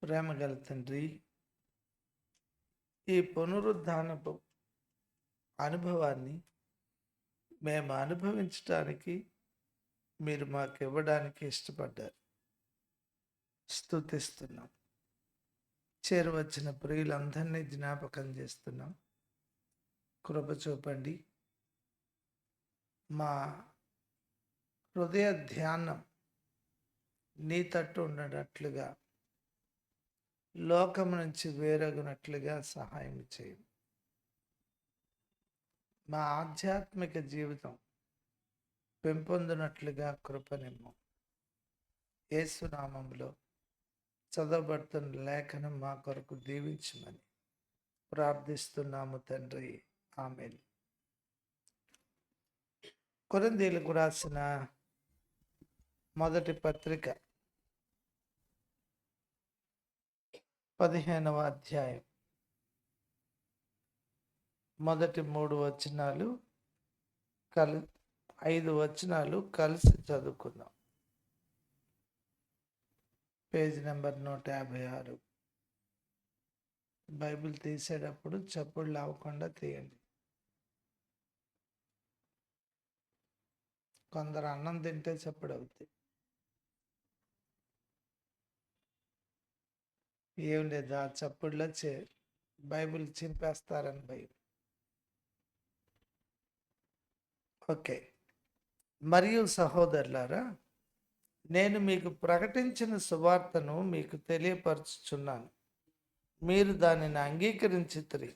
ప్రేమగల తండ్రి, ఈ పునరుద్ధానపు అనుభవాన్ని మేము అనుభవించటానికి మీరు మాకు ఇవ్వడానికి ఇష్టపడ్డారు. స్తుతిస్తున్నాం. చేరువచ్చిన ప్రియులందరినీ జ్ఞాపకం చేస్తున్నాం. కృప చూపండి. మా హృదయ ధ్యానం నీ తట్టు ఉండనట్లుగా, లోకం నుంచి వేరగునట్లుగా సహాయం చేయండి. మా ఆధ్యాత్మిక జీవితం పెంపొందినట్లుగా కృపనిమ్ము. యేసు నామములో చదవబడుతున్న లేఖనం మా కొరకు దీవించమని ప్రార్థిస్తున్నాము తండ్రి. ఆమేన్. కొరింథీయులకు రాసిన మొదటి పత్రిక 15వ అధ్యాయం మొదటి 3 వచనాలు 5 వచనాలు కలిసి చదువుకుందాం. Page number 156. బైబిల్ తీసేటప్పుడు చప్పుళ్ళు అవ్వకుండా తీయండి. కొందరు అన్నం తింటే చప్పుడు అవుతాయి. ఏం లేదు, ఆ చప్పుడులో బైబిల్ చింపేస్తారని భయం. ఓకే. మరియు సహోదరులారా, నేను మీకు ప్రకటించిన సువార్తను మీకు తెలియపరచుచున్నాను. మీరు దానిని అంగీకరించితిరి,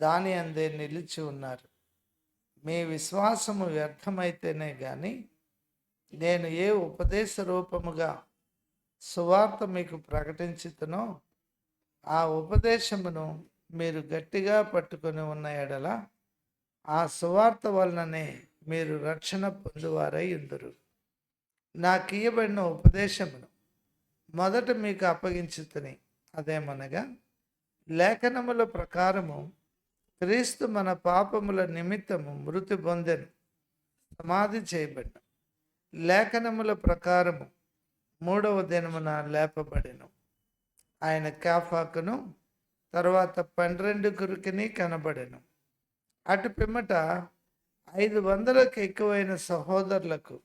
దాని అందే నిలిచి ఉన్నారు. మీ విశ్వాసము వ్యర్థమైతేనే గాని నేను ఏ ఉపదేశ రూపముగా సువార్త మీకు ప్రకటించుతునో ఆ ఉపదేశమును మీరు గట్టిగా పట్టుకొని ఉన్న ఎడల ఆ సువార్త వలననే మీరు రక్షణ పొందువారై ఉందురు. నాకు ఇయ్యబడిన ఉపదేశమును మొదట మీకు అప్పగించుతుని, అదేమనగా లేఖనముల ప్రకారము క్రీస్తు మన పాపముల నిమిత్తము మృతి పొందెను, సమాధి చేయబడిన, లేఖనముల ప్రకారము 3వ దినమున లేపబడెను. ఆయన కేఫాకును తర్వాత 12 కనబడెను. అటు పిమ్మట 500కు ఎక్కువైన సహోదరులకు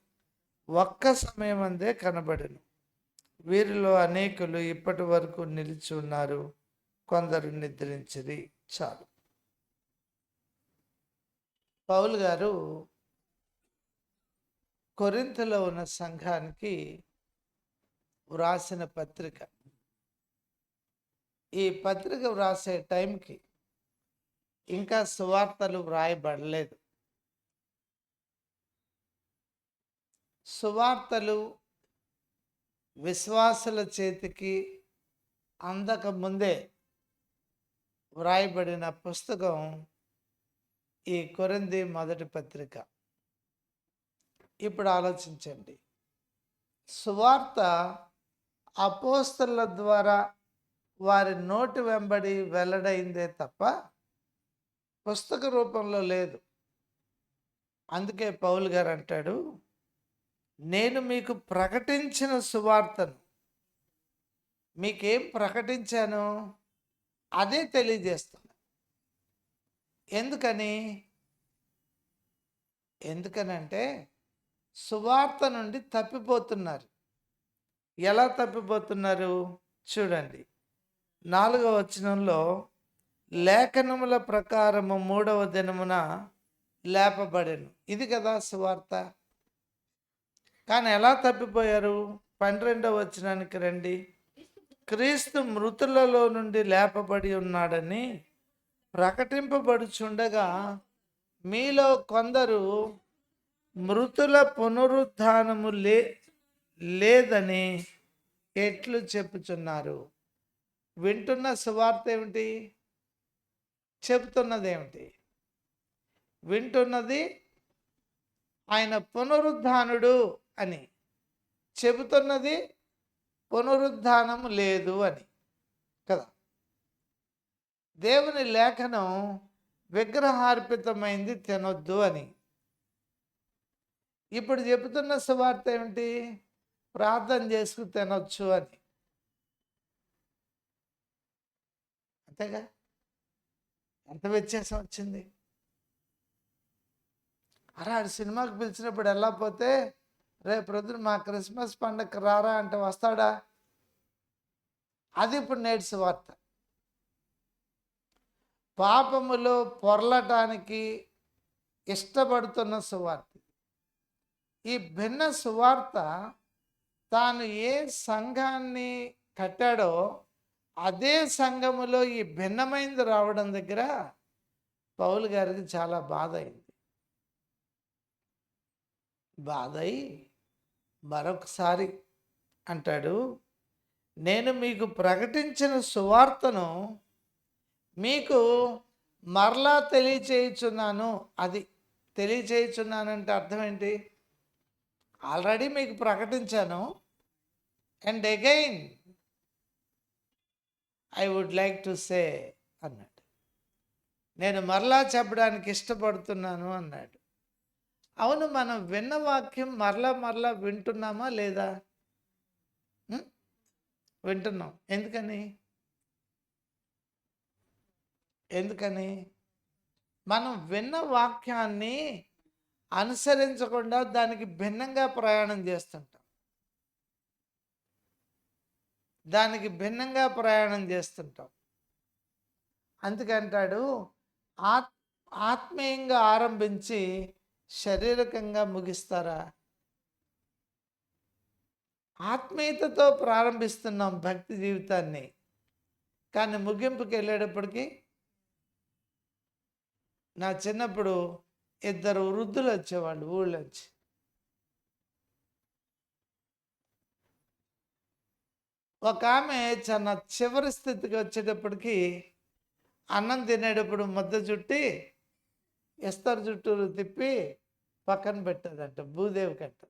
ఒక్క సమయం అందే కనబడెను. వీరిలో అనేకులు ఇప్పటి వరకు నిలిచి ఉన్నారు, కొందరు నిద్రించిరి. చాలు. పౌలు గారు కొరింథీలో ఉన్న సంఘానికి వ్రాసిన పత్రిక. ఈ పత్రిక వ్రాసే టైంకి ఇంకా సువార్తలు వ్రాయబడలేదు. సువార్తలు విశ్వాసుల చేతికి అందక ముందే వ్రాయబడిన పుస్తకం ఈ కొరింథీ మొదటి పత్రిక. ఇప్పుడు ఆలోచించండి. సువార్త అపోస్తలుల ద్వారా వారి నోటి వెంబడి వెల్లడైందే తప్ప పుస్తక రూపంలో లేదు. అందుకే పౌలు గారు అంటాడు, నేను మీకు ప్రకటించిన సువార్తను, మీకేం ప్రకటించాను అదే తెలియజేస్తున్నా. ఎందుకనంటే సువార్త నుండి తప్పిపోతున్నారు. ఎలా తప్పిపోతున్నారు చూడండి. 4వ వచనంలో లేఖనముల ప్రకారము 3వ దినమున లేపబడెను, ఇది కదా సువార్త. కానీ ఎలా తప్పిపోయారు? 12వ వచనానికి రండి. క్రీస్తు మృతులలో నుండి లేపబడి ఉన్నాడని ప్రకటింపబడుచుండగా మీలో కొందరు మృతుల పునరుద్ధానము లేదని ఎట్లు చెప్పుచున్నారు. వింటున్న సువార్త ఏమిటి? చెబుతున్నది ఏమిటి? వింటున్నది ఆయన పునరుద్ధానుడు అని, చెబుతున్నది పునరుద్ధానము లేదు అని కదా. దేవుని లేఖనం విగ్రహార్పితమైంది తినొద్దు అని. ఇప్పుడు చెబుతున్న సువార్త ఏమిటి? ప్రార్థన చేసుకు తినొచ్చు అని. అంతేగా, ఎంత వ్యత్యాసం వచ్చింది. అరే ఆడు సినిమాకి పిలిచినప్పుడు వెళ్ళకపోతే రేపు ప్రొద్దున మా క్రిస్మస్ పండగకి రారా అంటే వస్తాడా? అది ఇప్పుడు నేటి సువార్త. పాపములో పొరలటానికి ఇష్టపడుతున్న సువార్త. ఈ భిన్న సువార్త తాను ఏ సంఘాన్ని కట్టాడో అదే సంఘములో ఈ భిన్నమైనది రావడం దగ్గర పౌలు గారికి చాలా బాధ అయింది. బాధ అయి మరొకసారి అంటాడు, నేను మీకు ప్రకటించిన సువార్తను మీకు మరలా తెలియచేయుచున్నాను. అది తెలియచేయుచున్నానంటే అర్థం ఏంటి? ఆల్రెడీ మీకు ప్రకటించాను, and again I would like to say అన్నాడు. నేను మరలా చెప్పడానికి ఇష్టపడుతున్నాను అన్నాడు. అవును, మనం విన్న వాక్యం మరలా వింటున్నామా లేదా? వింటున్నాం. ఎందుకని మనం విన్న వాక్యాన్ని అనుసరించకుండా దానికి భిన్నంగా ప్రయాణం చేస్తుంటాం. అందుకంటాడు, ఆత్మీయంగా ఆరంభించి శారీరకంగా ముగిస్తారా? ఆత్మీయతతో ప్రారంభిస్తున్నాం భక్తి జీవితాన్ని, కానీ ముగింపుకి వెళ్ళేటప్పటికి నా చిన్నప్పుడు 2 వృద్ధులు వచ్చేవాళ్ళు ఊళ్ళోంచి. ఒక ఆమె చాలా చివరి స్థితికి వచ్చేటప్పటికి అన్నం తినేటప్పుడు ముద్ద చుట్టి ఇస్తరు చుట్టూరు తిప్పి పక్కన పెట్టదంట, భూదేవి కట్ట.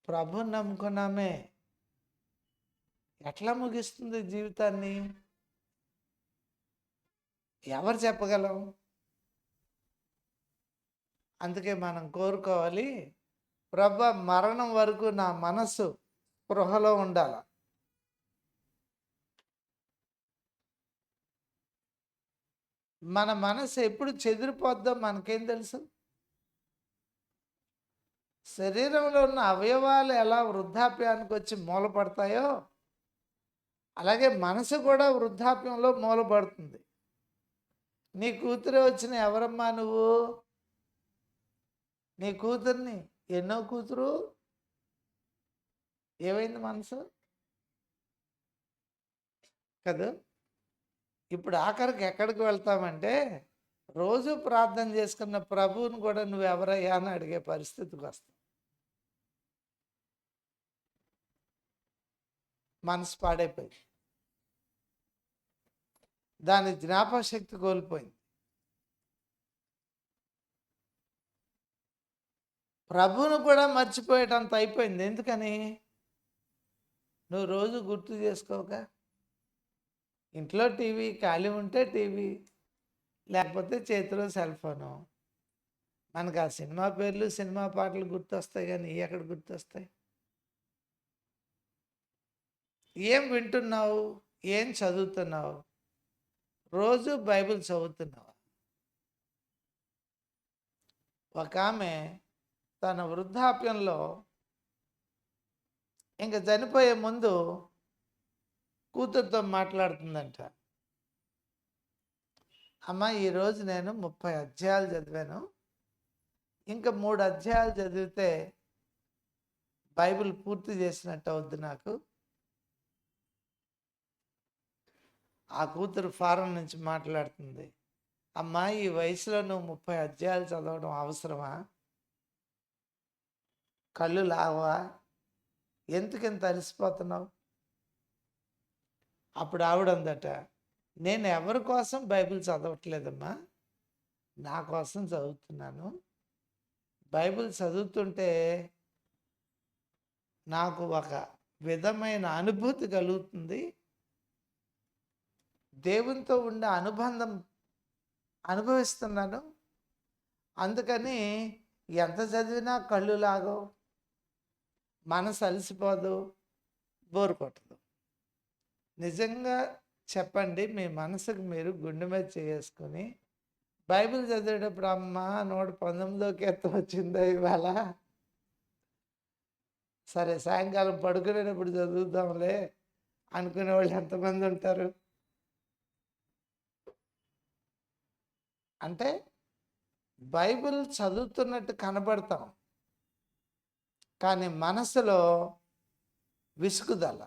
ప్రభుని నమ్ముకున్నామే, ఎట్లా ముగిస్తుంది జీవితాన్ని? ఎవరు చెప్పగలం? అందుకే మనం కోరుకోవాలి, ప్రభు మరణం వరకు నా మనసు స్పృహలో ఉండాలి. మన మనసు ఎప్పుడు చెదిరిపోద్దో మనకేం తెలుసు? శరీరంలో ఉన్న అవయవాలు ఎలా వృద్ధాప్యానికి వచ్చి మూలపడతాయో అలాగే మనసు కూడా వృద్ధాప్యంలో మూలపడుతుంది. నీ కూతురే వచ్చిన ఎవరమ్మా నువ్వు? నీ కూతుర్ని, ఎన్నో కూతురు, ఏమైంది మనసు కదా? ఇప్పుడు ఆఖరికి ఎక్కడికి వెళ్తామంటే రోజు ప్రార్థన చేసుకున్న ప్రభువుని కూడా నువ్వు ఎవరయ్యా అని అడిగే పరిస్థితికి వస్తావు. మనసు పాడైపోయింది, దాని జ్ఞాపకశక్తి కోల్పోయింది. ప్రభువును కూడా మర్చిపోయేటంత అయిపోయింది. ఎందుకని? నువ్వు రోజు గుర్తు చేసుకోక, ఇంట్లో టీవీ ఖాళీ ఉంటే టీవీ, లేకపోతే చేతిలో సెల్ ఫోను. మనకు ఆ సినిమా పేర్లు సినిమా పాటలు గుర్తొస్తాయి, కానీ ఎక్కడ గుర్తొస్తాయి? ఏం వింటున్నావు? ఏం చదువుతున్నావు? రోజు బైబిల్ చదువుతున్నావు? ఒక ఆమె తన వృద్ధాప్యంలో ఇంకా చనిపోయే ముందు కూతురుతో మాట్లాడుతుందంట. అమ్మ, ఈరోజు నేను 30 అధ్యాయాలు చదివాను, ఇంకా 3 అధ్యాయాలు చదివితే బైబిల్ పూర్తి చేసినట్టు అవుద్ది నాకు. ఆ కూతురు ఫారం నుంచి మాట్లాడుతుంది. అమ్మా, ఈ వయసులో నువ్వు 30 అధ్యాయాలు చదవడం అవసరమా? కళ్ళు లావా? ఎందుకింత అలసిపోతున్నావు? అప్పుడు ఆవిడందట, నేను ఎవరి కోసం బైబిల్ చదవట్లేదమ్మా, నా కోసం చదువుతున్నాను. బైబిల్ చదువుతుంటే నాకు ఒక విధమైన అనుభూతి కలుగుతుంది, దేవునితో ఉండే అనుబంధం అనుభవిస్తున్నాను. అందుకని ఎంత చదివినా కళ్ళు లాగవు, మనసు అలసిపోదు, బోరు కొట్టదు. నిజంగా చెప్పండి, మీ మనసుకు మీరు గుండె మీద చేసుకొని బైబిల్ చదివేటప్పుడు అమ్మ 119వ కీర్తన వచ్చిందా ఇవాళ, సరే సాయంకాలం పడుకునేటప్పుడు చదువుదాంలే అనుకునే వాళ్ళు ఎంతమంది ఉంటారు? అంటే బైబిల్ చదువుతున్నట్టు కనబడతాం, కానీ మనసులో విసుగుదల,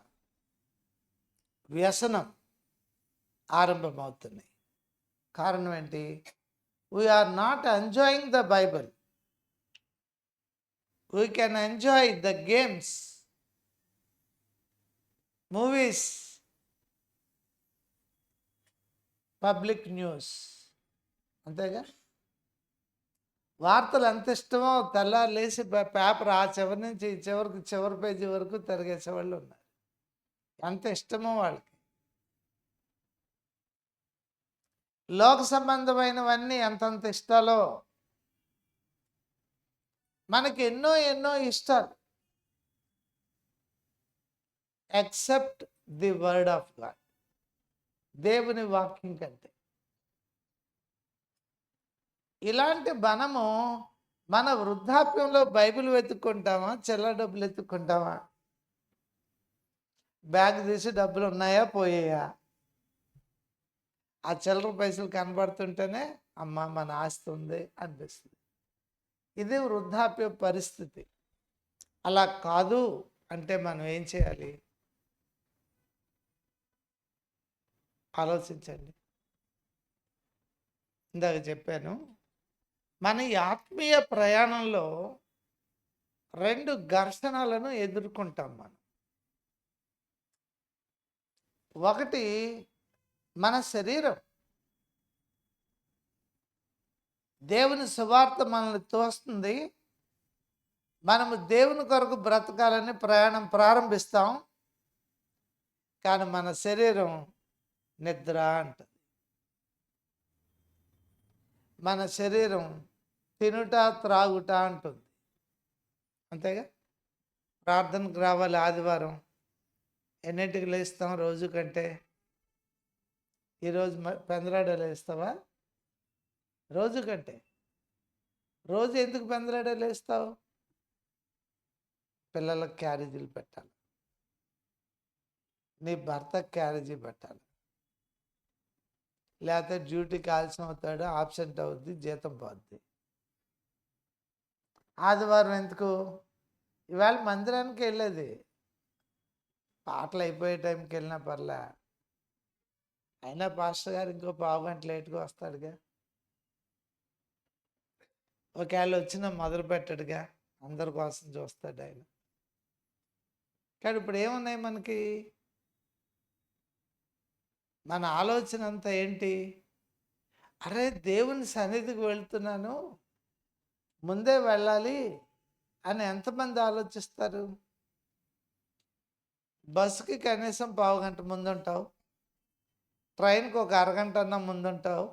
వ్యసనం ఆరంభమవుతున్నాయి. కారణం ఏంటి? We're not enjoying the Bible. We can enjoy the games, movies, public news. అంతేగా? వార్తలు ఎంత ఇష్టమో తెల్లారు లేచి పేపర్ ఆ చివరి నుంచి ఈ చివరికి చివరి పేజీ వరకు తిరిగేసే వాళ్ళు ఉన్నారు. ఎంత ఇష్టమో వాళ్ళకి. లోక సంబంధమైనవన్నీ ఎంతంత ఇష్టాలో. మనకి ఎన్నో ఎన్నో ఇష్టాలు, except the word of God, దేవుని వాక్యం కంటే. ఇలాంటి మనము మన వృద్ధాప్యంలో బైబిల్ వెతుక్కుంటామా, చిల్లర డబ్బులు ఎత్తుక్కుంటామా? బ్యాగ్ తీసి డబ్బులు ఉన్నాయా పోయాయా, ఆ చిల్లర పైసలు కనబడుతుంటేనే అమ్మ మన ఆస్తి ఉంది అనిపిస్తుంది. ఇది వృద్ధాప్య పరిస్థితి. అలా కాదు అంటే మనం ఏం చేయాలి? ఆలోచించండి. ఇందాక చెప్పాను, మన ఈ ఆత్మీయ ప్రయాణంలో 2 ఘర్షణలను ఎదుర్కొంటాం మనం. ఒకటి మన శరీరం. దేవుని సువార్త మనల్ని తోస్తుంది, మనము దేవుని కొరకు బ్రతకాలని ప్రయాణం ప్రారంభిస్తాం, కానీ మన శరీరం నిద్ర అంటుంది. మన శరీరం తినుట త్రాగుట అంటుంది. అంతేగా? ప్రార్థనకు రావాలి ఆదివారం, ఎన్నింటికి లేస్తాం రోజు కంటే? ఈరోజు పెందలాడ లేస్తావా? రోజు కంటే. రోజు ఎందుకు పెందలాడ లేస్తావు? పిల్లలకు క్యారేజీలు పెట్టాలి, నీ భర్తకు క్యారేజీ పెట్టాలి, లేకపోతే డ్యూటీకి ఆలస్యం అవుతాడు, ఆబ్సెంట్ అవుద్ది, జీతం పోద్ది. ఆదివారం ఎందుకు? ఇవాళ మందిరానికి వెళ్ళేది, పాటలు అయిపోయే టైంకి వెళ్ళినా పర్లే, అయినా పాస్టర్ గారు ఇంకో పావు గంట లేట్గా వస్తాడుగా, ఒకవేళ వచ్చినా మొదలు పెట్టాడుగా, అందరి కోసం చూస్తాడు ఆయన. కానీ ఇప్పుడు ఏమున్నాయి మనకి? మన ఆలోచన అంతా ఏంటి? అరే దేవుని సన్నిధికి వెళ్తున్నాను, ముందే వెళ్ళాలి అని ఎంతమంది ఆలోచిస్తారు? బస్సుకి కనీసం పావు గంట ముందుంటావు, ట్రైన్కి ఒక అరగంట అన్నా ముందుంటావు,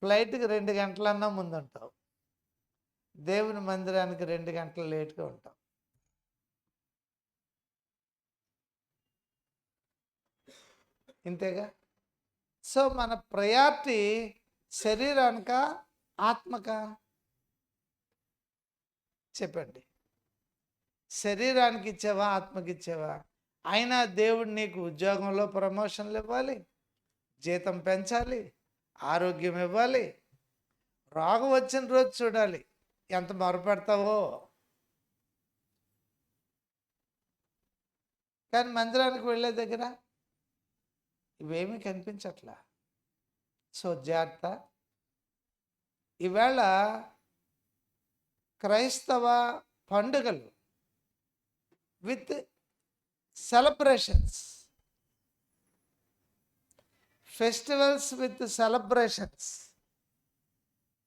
ఫ్లైట్కి 2 గంటలన్నా ముందుంటావు, దేవుని మందిరానికి 2 గంటలు లేట్గా ఉంటావు. ఇంతేగా? సో మన ప్రయారిటీ శరీరానిక ఆత్మక? చెప్పండి. శరీరానికి ఇచ్చావా, ఆత్మకి ఇచ్చావా? అయినా దేవుడు నీకు ఉద్యోగంలో ప్రమోషన్లు ఇవ్వాలి, జీతం పెంచాలి, ఆరోగ్యం ఇవ్వాలి, రోగం వచ్చిన రోజు చూడాలి ఎంత మొరపెడతావో. కానీ మందిరానికి వెళ్ళే దగ్గర ఇవేమీ కనిపించట్లా. సో జాగ్రత్త. ఈవేళ క్రైస్తవ పండుగలు with celebrations, festivals with celebrations,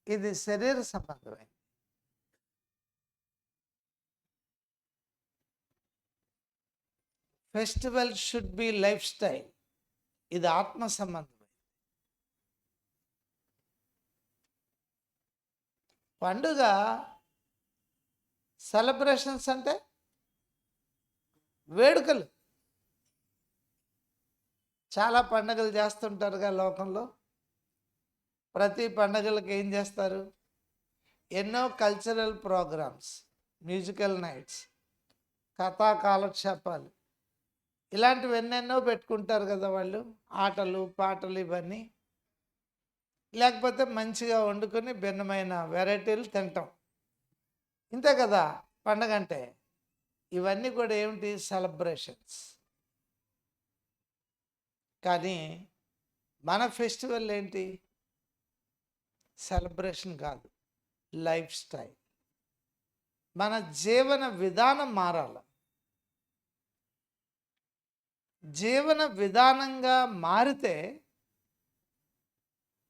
ఇది శరీర సంబంధమైంది. Festival should be lifestyle, ఇది ఆత్మ సంబంధం. పండుగ సెలబ్రేషన్స్ అంటే వేడుకలు. చాలా పండగలు చేస్తుంటారుగా లోకంలో. ప్రతి పండగలకి ఏం చేస్తారు? ఎన్నో కల్చరల్ ప్రోగ్రామ్స్, మ్యూజికల్ నైట్స్, కథా కాలక్షేపాలు, ఇలాంటివి ఎన్నెన్నో పెట్టుకుంటారు కదా వాళ్ళు. ఆటలు పాటలు ఇవన్నీ. లేకపోతే మంచిగా వండుకొని భిన్నమైన వెరైటీలు తింటాం. ఇంతే కదా పండగ అంటే. ఇవన్నీ కూడా ఏమిటి? సెలబ్రేషన్స్. కానీ మన ఫెస్టివల్ ఏంటి? సెలబ్రేషన్ కాదు, లైఫ్ స్టైల్. మన జీవన విధానం మారాలి. జీవన విధానంగా మారితే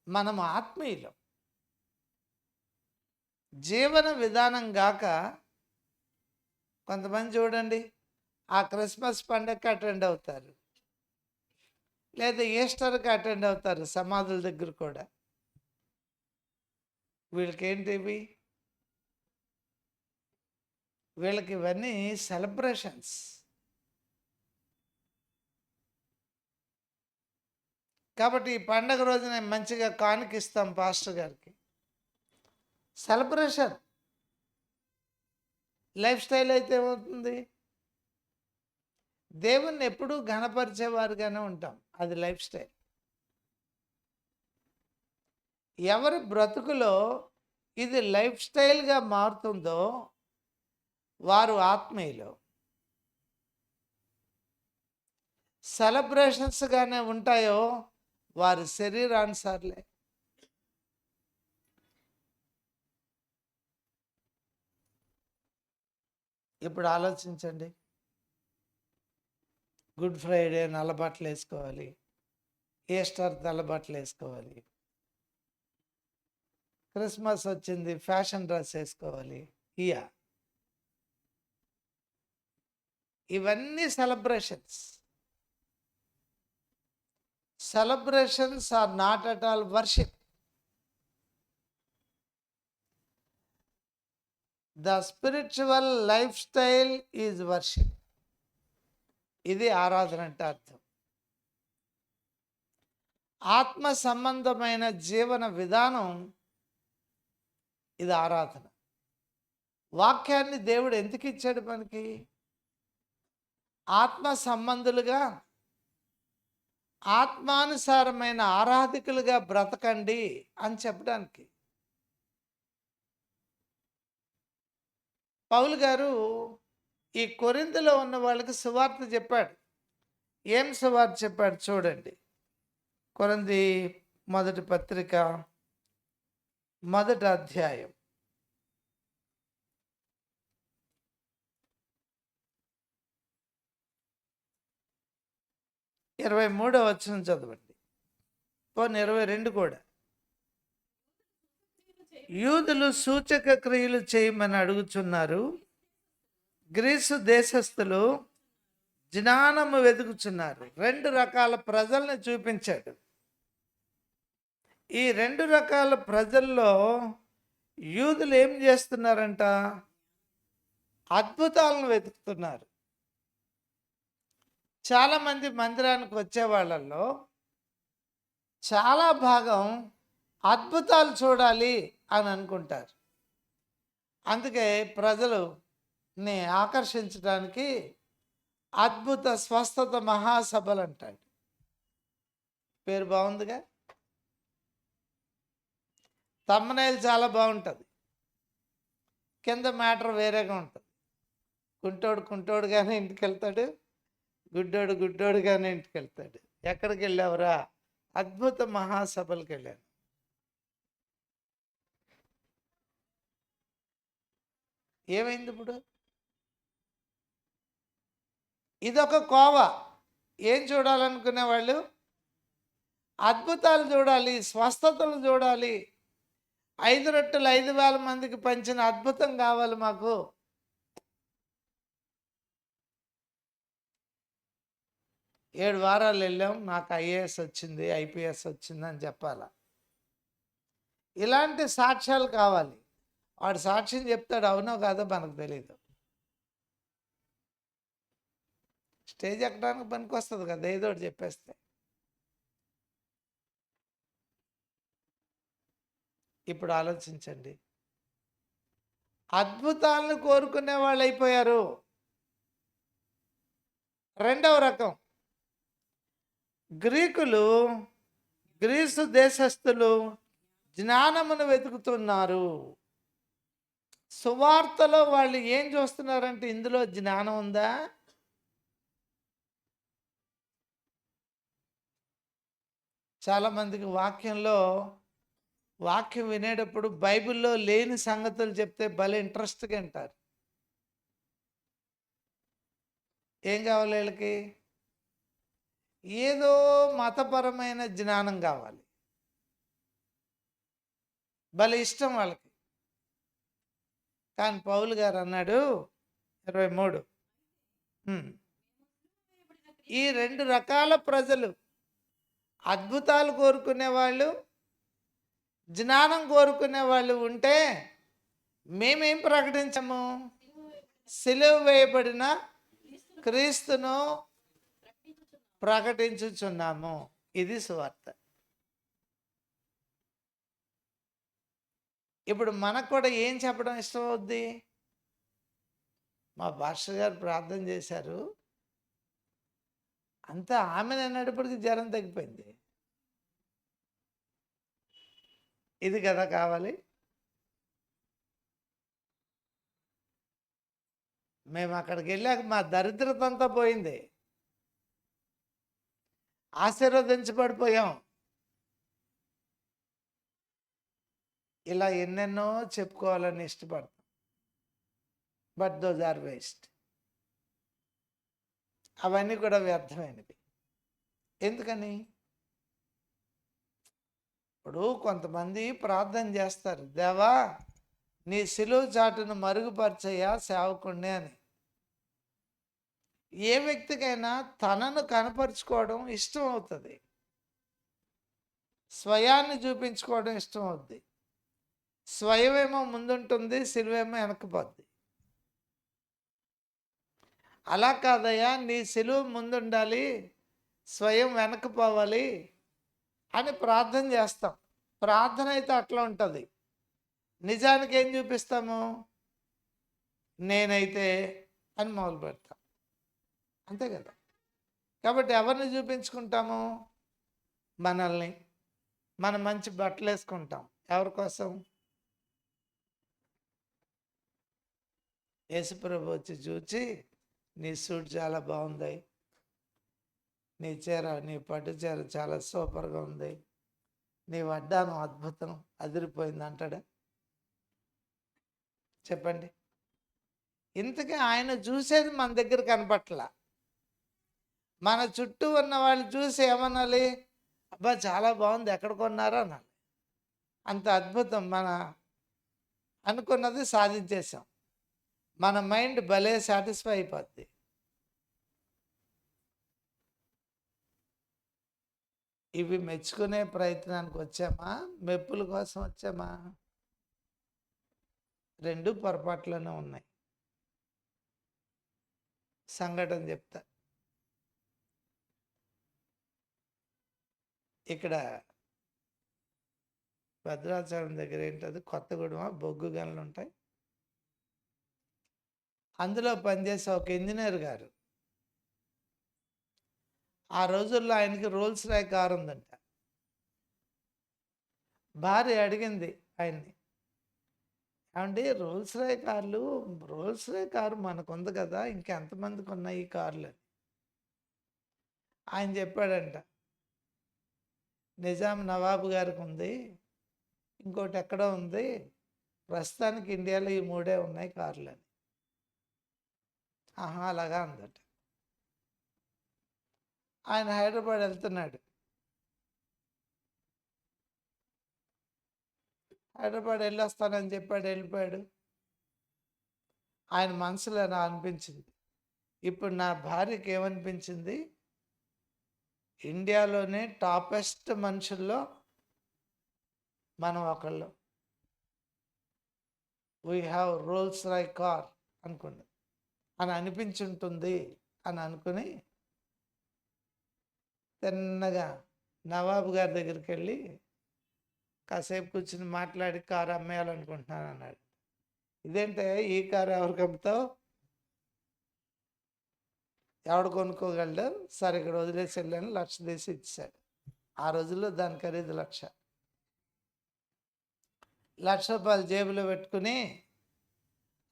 మనం ఆత్మీయులం. జీవన విధానం గాక కొంతమంది చూడండి, ఆ క్రిస్మస్ పండగకి అటెండ్ అవుతారు, లేదా ఈస్టర్కి అటెండ్ అవుతారు, సమాధుల దగ్గర కూడా. వీళ్ళకేంటివి? వీళ్ళకి ఇవన్నీ సెలబ్రేషన్స్. కాబట్టి ఈ పండగ రోజున మంచిగా కానుకిస్తాం పాస్టర్ గారికి. సెలబ్రేషన్. లైఫ్ స్టైల్ అయితే ఏమవుతుంది? దేవుణ్ణి ఎప్పుడూ ఘనపరిచేవారుగానే ఉంటాం. అది లైఫ్ స్టైల్. ఎవరి బ్రతుకులో ఇది లైఫ్ స్టైల్గా మారుతుందో వారు ఆత్మీయులు. సెలబ్రేషన్స్గానే ఉంటాయో వారి శరీరానుసార్లే. ఇప్పుడు ఆలోచించండి. గుడ్ ఫ్రైడే నల్ల బట్టలు వేసుకోవాలి, ఈస్టర్ తెల్ల బట్టలు వేసుకోవాలి, క్రిస్మస్ వచ్చింది ఫ్యాషన్ డ్రెస్ వేసుకోవాలి. ఇవన్నీ celebrations. Celebrations are not at all worship. The spiritual lifestyle is worship. ఇది ఆరాధన అంటే అర్థం. ఆత్మ సంబంధమైన జీవన విధానం ఇది ఆరాధన. వాక్యాన్ని దేవుడు ఎందుకు ఇచ్చాడు మనకి? ఆత్మ సంబంధులుగా, ఆత్మానుసారమైన ఆరాధకులుగా బ్రతకండి అని చెప్పడానికి. పౌలు గారు ఈ కొరింథీలో ఉన్న వాళ్ళకి సువార్త చెప్పాడు. ఏం సువార్త చెప్పాడు చూడండి. కొరింథీ మొదటి పత్రిక 1వ అధ్యాయం 23వ వచనం చదవండి. పోనీ 22 కూడా. యూదులు సూచక క్రియలు చేయమని అడుగుచున్నారు, గ్రీసు దేశస్థులు జ్ఞానము వెతుకుచున్నారు. 2 రకాల ప్రజల్ని చూపించాడు. ఈ 2 రకాల ప్రజల్లో యూదులు ఏం చేస్తున్నారంట? అద్భుతాలను వెతుకుతున్నారు. చాలామంది మందిరానికి వచ్చే వాళ్ళల్లో చాలా భాగం అద్భుతాలు చూడాలి అని అనుకుంటారు. అందుకే ప్రజలుని ఆకర్షించడానికి అద్భుత స్వస్థత మహాసభలు అంటాడు. పేరు బాగుందిగా. థంబ్నెయిల్ చాలా బాగుంటుంది, కింద మ్యాటర్ వేరేగా ఉంటుంది. కుంటోడుగానే ఇంటికి వెళ్తాడు, గుడ్డోడుగానే ఇంటికి వెళ్తాడు. ఎక్కడికి వెళ్ళావురా? అద్భుత మహాసభలకు వెళ్ళాను. ఏమైంది ఇప్పుడు? ఇదొక కోవ. ఏం చూడాలనుకునే వాళ్ళు? అద్భుతాలు చూడాలి, స్వస్థతలు చూడాలి. 5 రొట్టెలు 5,000 మందికి పంచిన అద్భుతం కావాలి మాకు. ఏడు వారాలు వెళ్ళాం, నాకు ఐఏఎస్ వచ్చింది, ఐపీఎస్ వచ్చింది అని చెప్పాలా. ఇలాంటి సాక్ష్యాలు కావాలి. వాడు సాక్ష్యం చెప్తాడు, అవునో కాదో మనకు తెలియదు. స్టేజ్ ఎక్కడానికి పనికి వస్తుంది కదా, ఏదో ఒకటి చెప్పేస్తే. ఇప్పుడు ఆలోచించండి. అద్భుతాలను కోరుకునే వాళ్ళు అయిపోయారు. రెండవ రకం గ్రీకులు, గ్రీసు దేశస్థులు జ్ఞానమును వెతుకుతున్నారు. సువార్తలో వాళ్ళు ఏం చూస్తున్నారంటే, ఇందులో జ్ఞానం ఉందా? చాలామందికి వాక్యం వినేటప్పుడు బైబిల్లో లేని సంగతులు చెప్తే భలే ఇంట్రెస్ట్గా వింటారు. ఏం కావాలి వీళ్ళకి? ఏదో మతపరమైన జ్ఞానం కావాలి, భలే ఇష్టం వాళ్ళకి. కానీ పౌలు గారు అన్నాడు 23, ఈ రెండు రకాల ప్రజలు, అద్భుతాలు కోరుకునే వాళ్ళు, జ్ఞానం కోరుకునే వాళ్ళు ఉంటే మేమేం ప్రకటించము? సిలువ వేయబడిన క్రీస్తును ప్రకటించుచున్నాము. ఇది సువార్త. ఇప్పుడు మనకు కూడా ఏం చెప్పడం ఇష్టం అవుద్ది? మా పాస్టర్ గారు ప్రార్థన చేశారు, అంతా ఆమెను అన్నప్పటికీ జ్వరం తగ్గిపోయింది. ఇది కదా కావాలి. మేము అక్కడికి వెళ్ళాక మా దరిద్రత అంతా పోయింది, ఆశీర్వదించబడిపోయాం. ఇలా ఎన్నెన్నో చెప్పుకోవాలని ఇష్టపడతాం, బట్ దోస్ ఆర్ వేస్ట్. అవన్నీ కూడా వ్యర్థమైనవి. ఎందుకని? ఇప్పుడు కొంతమంది ప్రార్థన చేస్తారు, దేవా నీ సిలువ చాటును మరుగుపరచయ్యా సేవకుణ్ణి అని. ఏ వ్యక్తికైనా తనను కనపరుచుకోవడం ఇష్టం అవుతుంది, స్వయాన్ని చూపించుకోవడం ఇష్టం అవుద్ది. స్వయమేమో ముందుంటుంది, సిలువేమో వెనకపోద్ది. అలా కాదయ్యా, నీ సిలువ ముందుండాలి, స్వయం వెనకపోవాలి అని ప్రార్థన చేస్తాం. ప్రార్థన అయితే అట్లా ఉంటుంది. నిజానికి ఏం చూపిస్తాము? నేనైతే అని మొదలు పెడతాం, అంతే కదా. కాబట్టి ఎవరిని చూపించుకుంటాము? మనల్ని. మనం మంచి బట్టలు వేసుకుంటాం, ఎవరి కోసం? యేసుప్రభు వచ్చి చూచి, నీ సూట్ చాలా బాగుంది, నీ చీర, నీ పట్టు చీర చాలా సూపర్గా ఉంది, నీ వడ్డానం అద్భుతం, అదిరిపోయింది అంటాడా? చెప్పండి. ఇంతకీ ఆయన చూసేది మన దగ్గర కనపట్ల. మన చుట్టూ ఉన్న వాళ్ళు చూసి ఏమనాలి? అబ్బా చాలా బాగుంది, ఎక్కడ కొన్నారో అనాలి. అంత అద్భుతం, మన అనుకున్నది సాధించేసాం. మన మైండ్ భలే సాటిస్ఫై అయిపోద్ది. ఇవి మెచ్చుకునే ప్రయత్నానికి వచ్చామా, మెప్పుల కోసం వచ్చామా? రెండు పొరపాట్లోనే ఉన్నాయి. సంఘటన చెప్తా. ఇక్కడ భద్రాచలం దగ్గర ఏంటది, కొత్తగూడెం, బొగ్గు గనులు ఉంటాయి. అందులో పనిచేసే ఒక ఇంజనీర్ గారు, ఆ రోజుల్లో ఆయనకి రోల్స్ రాయ్ కారు ఉందంట. భార్య అడిగింది ఆయన్ని, ఏమండి రోల్స్ రాయ్ కారు మనకుంది కదా, ఇంకెంతమందికి ఉన్నాయి ఈ కార్లు అని. ఆయన చెప్పాడంట, నిజాం నవాబు గారికి ఉంది, ఇంకోటి ఎక్కడో ఉంది, ప్రస్తుతానికి ఇండియాలో ఈ 3 ఉన్నాయి కార్లు అని. ఆహా అలాగా అందట. ఆయన హైదరాబాద్ వెళ్తున్నాడు. హైదరాబాద్ వెళ్ళొస్తానని చెప్పాడు, వెళ్ళిపోయాడు. ఆయన మనసులో అనిపించింది, ఇప్పుడు నా భార్యకి ఏమనిపించింది, ఇండియాలోనే టాపెస్ట్ మనుషుల్లో మనం ఒకళ్ళు, we have Rolls Royce car అనుకున్నది అని అనిపించుంటుంది అని అనుకుని తిన్నగా నవాబు గారి దగ్గరికి వెళ్ళి, కాసేపు కూర్చుని మాట్లాడి కారు అమ్మేయాలనుకుంటున్నాను అన్నాడు. ఇదేంటే ఈ కారు ఎవరికి అమ్ముతావు, ఎవడు కొనుక్కోగలడు, సరే ఇక్కడ వదిలేసి వెళ్ళాను, 1,00,000 తీసి ఇచ్చాడు. ఆ రోజుల్లో దాని ఖరీదు 1,00,000. 1,00,000 రూపాయలు జేబులో పెట్టుకుని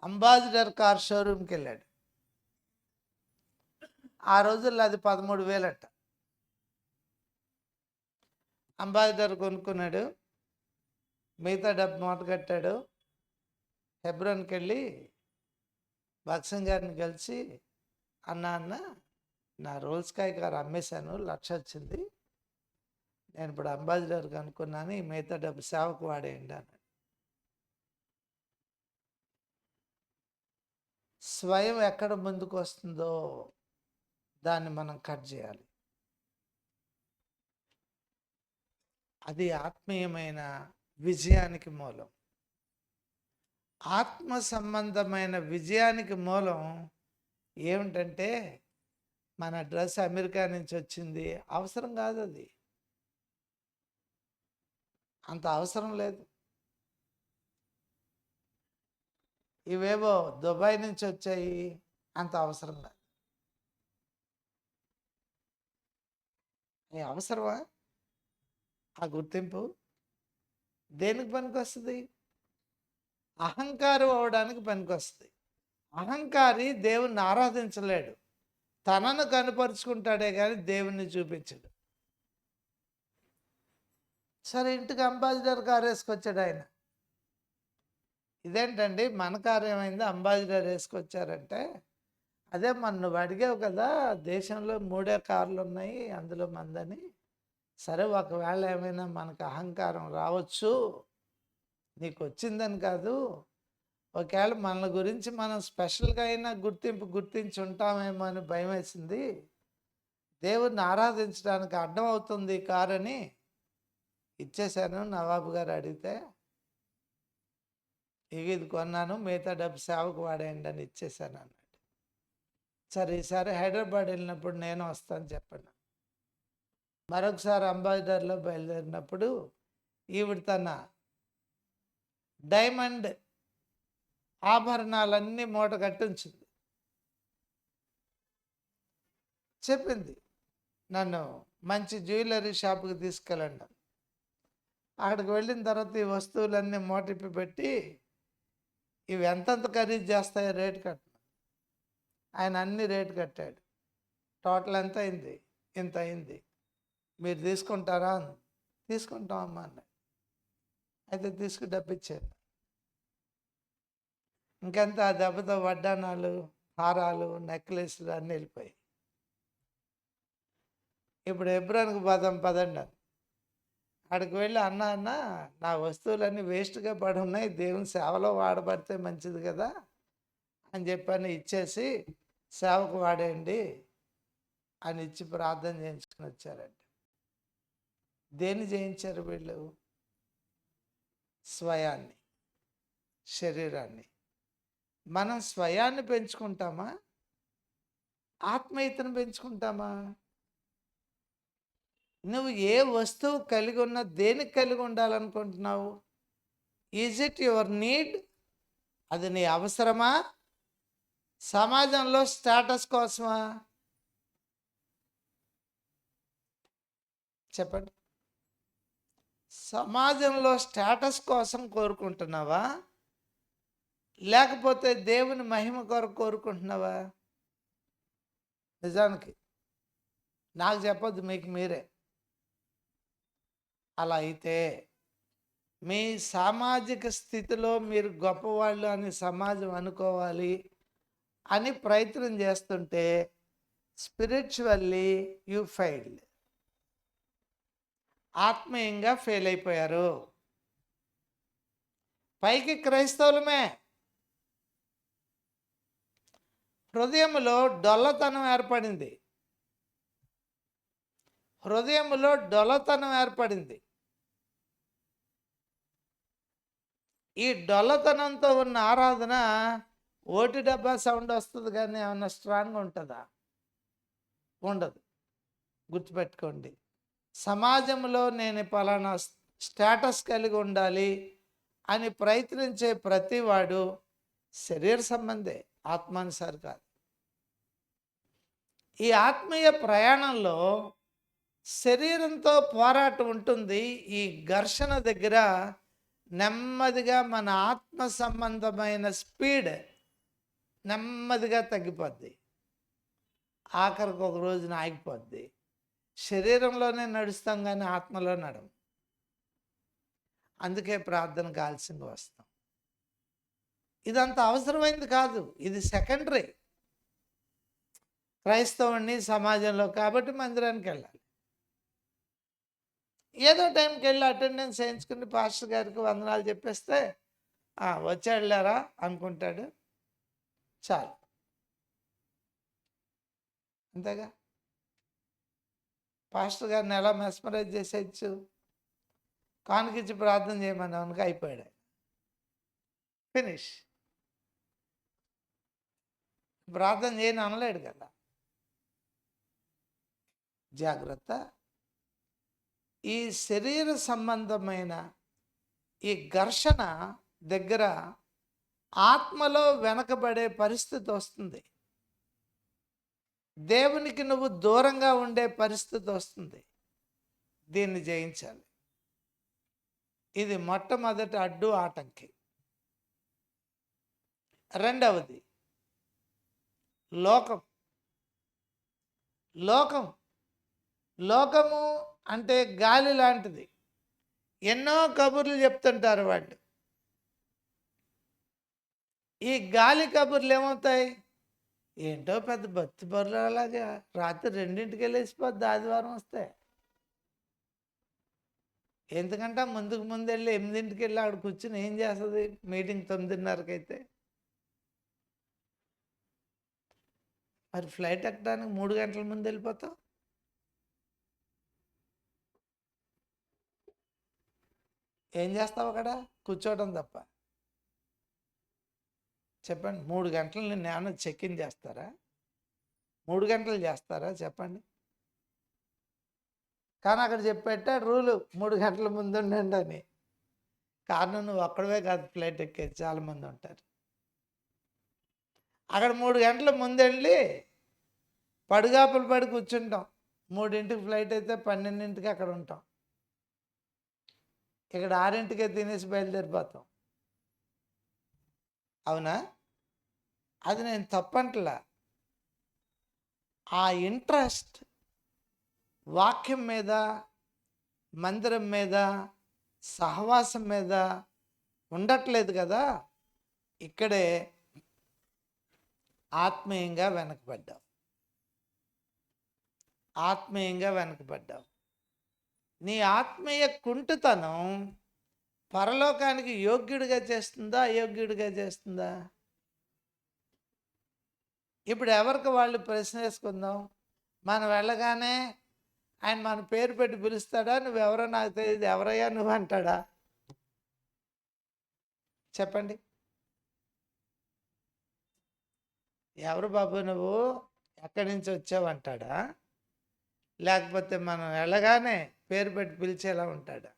అంబాసిడర్ కార్ షోరూమ్కి వెళ్ళాడు. ఆ రోజుల్లో అది 13,000 అట్ట. అంబాసిడర్ కొనుక్కున్నాడు, మిగతా డబ్బు మూట కట్టాడు. హెబ్రోన్కి వెళ్ళి భక్సింగ్ గారిని కలిసి, అన్న నా రోల్స్ కాయ్ కారు అమ్మేశాను, 1,00,000 వచ్చింది, నేను ఇప్పుడు అంబాసిడర్ కనుక్కున్నాను, ఈ మిగతా డబ్బు సేవకు వాడేయండి అన్నాడు. స్వయం ఎక్కడ ముందుకు వస్తుందో దాన్ని మనం కట్ చేయాలి. అది ఆత్మీయమైన విజయానికి మూలం. ఆత్మ సంబంధమైన విజయానికి మూలం ఏమిటంటే, మన డ్రెస్ అమెరికా నుంచి వచ్చింది అవసరం కాదు, అది అంత అవసరం లేదు. ఇవేవో దుబాయ్ నుంచి వచ్చాయి, అంత అవసరం లేదు. అవసరమా ఆ గుర్తింపు? దేనికి పనికొస్తుంది? అహంకారం అవడానికి పనికొస్తుంది. అహంకారి దేవుణ్ణి ఆరాధించలేడు, తనను కనుపరుచుకుంటాడే కానీ దేవుణ్ణి చూపించడు. సరే, ఇంటికి అంబాసిడర్ కారు వేసుకొచ్చాడు ఆయన. ఇదేంటండి మన కారు ఏమైంది, అంబాసిడర్ వేసుకొచ్చారంటే, అదే నువ్వు అడిగావు కదా, దేశంలో 3 కార్లు ఉన్నాయి, అందులో మందని. సరే, ఒకవేళ ఏమైనా మనకు అహంకారం రావచ్చు, నీకు వచ్చిందని కాదు, ఒకవేళ మన గురించి మనం స్పెషల్గా అయినా గుర్తించి ఉంటామేమో అని భయం వేసింది, దేవుణ్ణి ఆరాధించడానికి అడ్డం అవుతుంది కారు అని ఇచ్చేశాను. నవాబు గారు అడిగితే, ఇది కొన్నాను, మిగతా డబ్బు సేవకు వాడేయండి అని ఇచ్చేసాను అన్నాడు. సరే, ఈసారి హైదరాబాద్ వెళ్ళినప్పుడు నేను వస్తాను చెప్పండి. మరొకసారి అంబాసిడర్లో బయలుదేరినప్పుడు ఈవిడ తన డైమండ్ ఆభరణాలన్నీ మూట కట్టించింది. చెప్పింది, నన్ను మంచి జ్యువెలరీ షాప్కి తీసుకెళ్ళండి. అక్కడికి వెళ్ళిన తర్వాత ఈ వస్తువులన్నీ మూటిప్పి పెట్టి, ఇవి ఎంతంత ఖరీదు చేస్తాయో రేటు కట్టిన. ఆయన అన్ని రేటు కట్టాడు. టోటల్ ఎంత అయింది? ఇంత అయింది, మీరు తీసుకుంటారా? తీసుకుంటామమ్మా అన్నాడు. అయితే తీసుకు డబ్బిచ్చాను. ఇంకెంత, ఆ దెబ్బతో వడ్డానాలు, హారాలు, నెక్లెస్లు అన్నీ వెళ్ళిపోయాయి. ఇప్పుడు హెబ్రోన్కి పదండి. అక్కడికి వెళ్ళి, అన్న నా వస్తువులన్నీ వేస్ట్గా పడి ఉన్నాయి, దేవుని సేవలో వాడబడితే మంచిది కదా అని చెప్పని ఇచ్చేసి సేవకు వాడేయండి అని ఇచ్చి ప్రార్థన చేయించుకుని వచ్చారండి. దేన్ని జయించారు వీళ్ళు? స్వయాన్ని, శరీరాన్ని. మనం స్వయాన్ని పెంచుకుంటామా, ఆత్మీయతను పెంచుకుంటామా? నువ్వు ఏ వస్తువు కలిగి ఉన్నా దేనికి కలిగి ఉండాలనుకుంటున్నావు? Is it your need? అది నీ అవసరమా? సమాజంలో స్టేటస్ కోసమా? చెప్పండి. సమాజంలో స్టేటస్ కోసం కోరుకుంటున్నావా, లేకపోతే దేవుని మహిమ కొరకు కోరుకుంటున్నావా? నిజానికి నాకు చెప్పొద్దు, మీకు మీరే. అలా అయితే మీ సామాజిక స్థితిలో మీరు గొప్పవాళ్ళు అని సమాజం అనుకోవాలి అని ప్రయత్నం చేస్తుంటే స్పిరిచువల్లీ యూ ఫెయిల్డ్. ఆత్మీయంగా ఫెయిల్ అయిపోయారు. పైకి క్రైస్తవులమే, హృదయంలో డొల్లతనం ఏర్పడింది. హృదయంలో డొల్లతనం ఏర్పడింది. ఈ డొల్లతనంతో ఉన్న ఆరాధన ఓటి డబ్బా సౌండ్ వస్తుంది కానీ ఏమన్నా స్ట్రాంగ్ ఉంటుందా? ఉండదు. గుర్తుపెట్టుకోండి. సమాజంలో నేను పలానా స్టేటస్ కలిగి ఉండాలి అని ప్రయత్నించే ప్రతివాడు శరీర సంబంధే, ఆత్మానుసారి కాదు. ఈ ఆత్మీయ ప్రయాణంలో శరీరంతో పోరాటం ఉంటుంది. ఈ ఘర్షణ దగ్గర నెమ్మదిగా మన ఆత్మ సంబంధమైన స్పీడ్ నెమ్మదిగా తగ్గిపోద్ది. ఆఖరికి ఒక రోజున ఆగిపోద్ది. శరీరంలోనే నడుస్తాం కానీ ఆత్మలో నడం. అందుకే ప్రార్థనకు ఆలస్యంగా వస్తాం. ఇదంత అవసరమైంది కాదు, ఇది సెకండరీ. క్రైస్తవుని సమాజంలో కాబట్టి మందిరానికి వెళ్ళాలి. ఏదో టైంకి వెళ్ళి అటెండెన్స్ వేయించుకుని పాస్టర్ గారికి వందనాలు చెప్పేస్తే వచ్చాడులేరా అనుకుంటాడు, చాలు. అంతేగా. పాస్టర్ గారిని ఎలా మెస్మరైజ్ చేసేయచ్చు, కానుకిచ్చి ప్రార్థన చేయమని అనుకు అయిపోయాడు, ఫినిష్. ప్రార్థన చేయని అనలేడు కదా. జాగ్రత్త. ఈ శరీర సంబంధమైన ఈ ఘర్షణ దగ్గర ఆత్మలో వెనకబడే పరిస్థితి వస్తుంది. దేవునికి నువ్వు దూరంగా ఉండే పరిస్థితి వస్తుంది. దీన్ని జయించాలి. ఇది మొట్టమొదటి అడ్డు, ఆటంకి. రెండవది లోకం. లోకము అంటే గాలి లాంటిది. ఎన్నో కబుర్లు చెప్తుంటారు వాళ్ళు. ఈ గాలి కబుర్లు ఏమవుతాయి? ఏంటో పెద్ద భక్తి పరులు అలాగా రాత్రి 2ంటికి వెళ్ళేసిపోద్ది ఆదివారం వస్తే. ఎందుకంటే ముందుకు ముందెళ్ళి 8ంటికి వెళ్ళి అక్కడ కూర్చుని ఏం చేస్తుంది? మీటింగ్ 9:30కి అయితే. మరి ఫ్లైట్ ఎక్కడానికి 3 గంటల ముందు వెళ్ళిపోతావు. ఏం చేస్తావు అక్కడ? కూర్చోవడం తప్ప. చెప్పండి. 3 గంటలు నేను ఏమన్నా చెక్-ఇన్ చేస్తారా? 3 గంటలు చేస్తారా? చెప్పండి. కానీ అక్కడ చెప్పేట రూలు 3 గంటల ముందు ఉండండి అని. కారణం నువ్వు ఒక్కడవే కాదు ఫ్లైట్ ఎక్కేది, చాలామంది ఉంటారు. అక్కడ 3 గంటల ముందెళ్ళి పడిగాపులు పడి కూర్చుంటాం. 3ంటికి ఫ్లైట్ అయితే 12ంటికి అక్కడ ఉంటాం. ఇక్కడ 6ంటికే తినేసి బయలుదేరిపోతాం. అవునా? అది నేను తప్పంటలా. ఆ ఇంట్రెస్ట్ వాక్యం మీద, మందిరం మీద, సహవాసం మీద ఉండట్లేదు కదా. ఇక్కడే ఆత్మీయంగా వెనకబడ్డావు. నీ ఆత్మీయ కుంటుతనం పరలోకానికి యోగ్యుడిగా చేస్తుందా, అయోగ్యుడిగా చేస్తుందా? ఇప్పుడు ఎవరికి వాళ్ళు ప్రశ్న వేసుకుందాం. మనం వెళ్ళగానే ఆయన మన పేరు పెట్టి పిలుస్తాడా? నువ్వెవరో నాకు తెలియదు, ఎవరయ్యా నువ్వు అంటాడా? చెప్పండి. ఎవరు బాబు నువ్వు, ఎక్కడి నుంచి వచ్చావు అంటాడా? లేకపోతే మనం వెళ్ళగానే పేరు పెట్టి పిలిచేలా ఉంటాడా?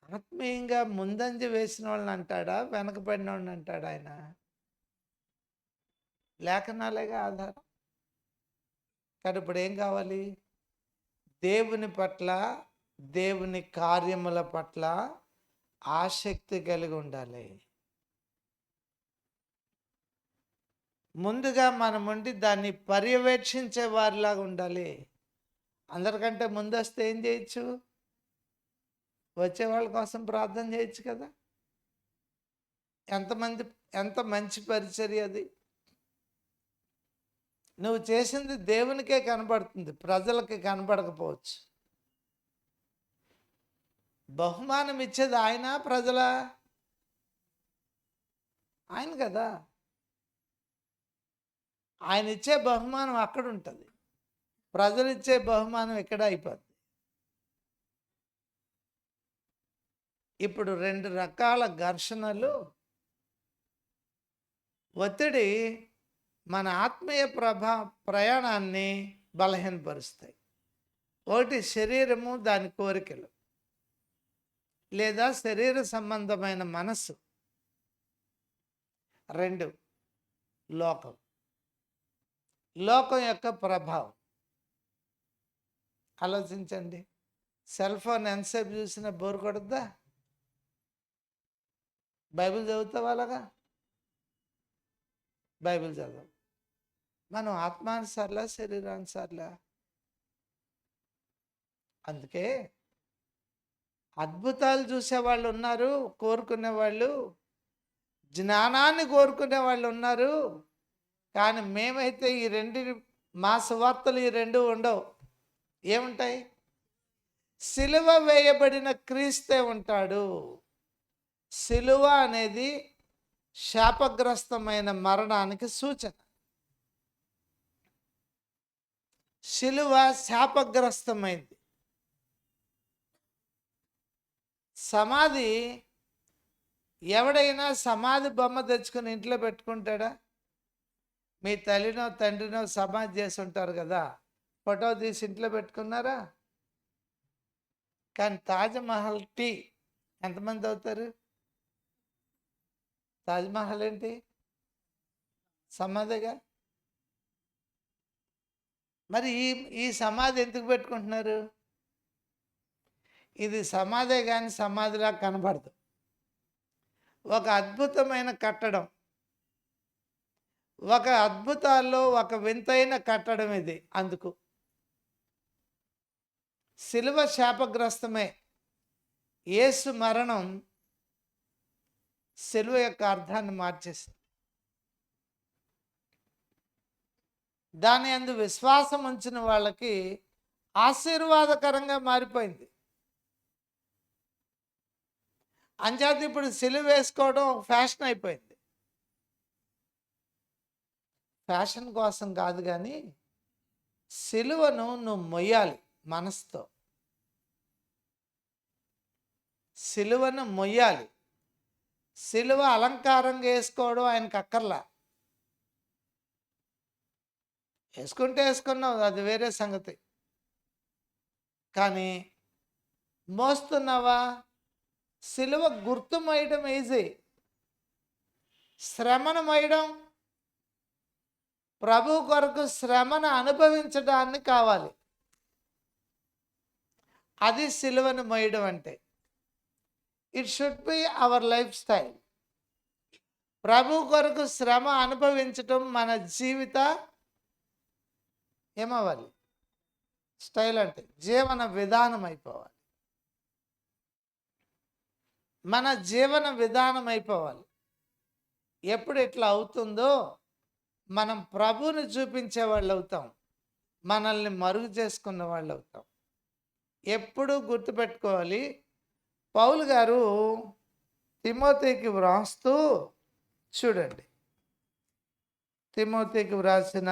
ఆత్మీయంగా ముందంజ వేసిన వాళ్ళని అంటాడా, వెనకబడిన వాళ్ళని అంటాడా? ఆయన లేఖనాలేగా ఆధారం. కానీ ఇప్పుడు ఏం కావాలి? దేవుని పట్ల, దేవుని కార్యముల పట్ల ఆసక్తి కలిగి ఉండాలి. ముందుగా మనం ఉండి దాన్ని పర్యవేక్షించే వారిలాగా ఉండాలి. అందరికంటే ముందు వస్తే ఏం చేయొచ్చు? వచ్చే వాళ్ళ కోసం ప్రార్థన చేయొచ్చు కదా. ఎంత మంచి పరిచర్య అది. నువ్వు చేసింది దేవునికే కనబడుతుంది, ప్రజలకి కనబడకపోవచ్చు. బహుమానం ఇచ్చేది ఆయన, ప్రజల? ఆయన కదా. ఆయన ఇచ్చే బహుమానం అక్కడ ఉంటుంది, ప్రజలు ఇచ్చే బహుమానం ఇక్కడ అయిపోద్ది. ఇప్పుడు 2 రకాల ఘర్షణలు, ఒత్తిడి మన ఆత్మీయ ప్రయాణాన్ని బలహీనపరుస్తాయి. ఒకటి శరీరము, దాని కోరికలు, లేదా శరీర సంబంధమైన మనస్సు. 2 లోకం, లోకం యొక్క ప్రభావం. ఆలోచించండి, సెల్ ఫోన్ ఎంతసేపు చూసినా బోర్ కొడుద్దా? బైబిల్ చదువుతావా? అలాగా బైబిల్ చదవం. మనం ఆత్మానుసార్లా, శరీరానుసార్లా? అందుకే అద్భుతాలు చూసేవాళ్ళు ఉన్నారు, కోరుకునేవాళ్ళు, జ్ఞానాన్ని కోరుకునే వాళ్ళు ఉన్నారు. కానీ మేమైతే ఈ రెండు, మా సువార్తలు ఈ రెండు ఉండవు. ఏముంటాయి? సిలువ వేయబడిన క్రీస్తే ఉంటాడు. సిలువ అనేది శాపగ్రస్తమైన మరణానికి సూచన. సిలువ శాపగ్రస్తమైంది. సమాధి, ఎవడైనా సమాధి బొమ్మ తెచ్చుకుని ఇంట్లో పెట్టుకుంటాడా? మీ తల్లినో తండ్రినో సమాధి చేసి ఉంటారు కదా, ఫోటో తీసి ఇంట్లో పెట్టుకున్నారా? కానీ తాజ్మహల్ టీ ఎంతమంది అవుతారు? తాజ్మహల్ ఏంటి? సమాధిగా. మరి ఈ సమాధి ఎందుకు పెట్టుకుంటున్నారు? ఇది సమాధే కానీ సమాధిలా కనబడదు. ఒక అద్భుతమైన కట్టడం, ఒక అద్భుతాల్లో ఒక వింతైన కట్టడం ఇది. అందుకు సిలువ శాపగ్రస్తమే. యేసు మరణం సిలువ యొక్క అర్థాన్ని మార్చేసింది. దాని యందు విశ్వాసం ఉంచిన వాళ్ళకి ఆశీర్వాదకరంగా మారిపోయింది. అంచేత ఇప్పుడు సిలువ వేసుకోవడం ఫ్యాషన్ అయిపోయింది. ఫ్యాషన్ కోసం కాదు, కానీ సిలువను నువ్వు మొయ్యాలి మనసుతో. సిలువను మొయ్యాలి. సిలువ అలంకారంగా వేసుకోవడం ఆయనకు అక్కర్లా. వేసుకుంటే వేసుకున్నావు, అది వేరే సంగతి. కానీ మోస్తున్నావా? సిలువ గుర్తు మోయడం ఈజీ, శ్రమను మోయడం, ప్రభు కొరకు శ్రమను అనుభవించడాన్ని కావాలి. అది సిలువను మోయడం అంటే. It should be our lifestyle. ప్రభు కొరకు శ్రమ అనుభవించటం మన జీవిత ఏమవ్వాలి? స్టైల్ అంటే జీవన విధానం అయిపోవాలి. మన జీవన విధానం అయిపోవాలి. ఎప్పుడు ఇట్లా అవుతుందో మనం ప్రభువుని చూపించే వాళ్ళు అవుతాం, మనల్ని మరుగు చేసుకున్న వాళ్ళు అవుతాం. ఎప్పుడు గుర్తుపెట్టుకోవాలి. పౌలు గారు తిమోతికి వ్రాస్తూ, చూడండి, తిమోతికి వ్రాసిన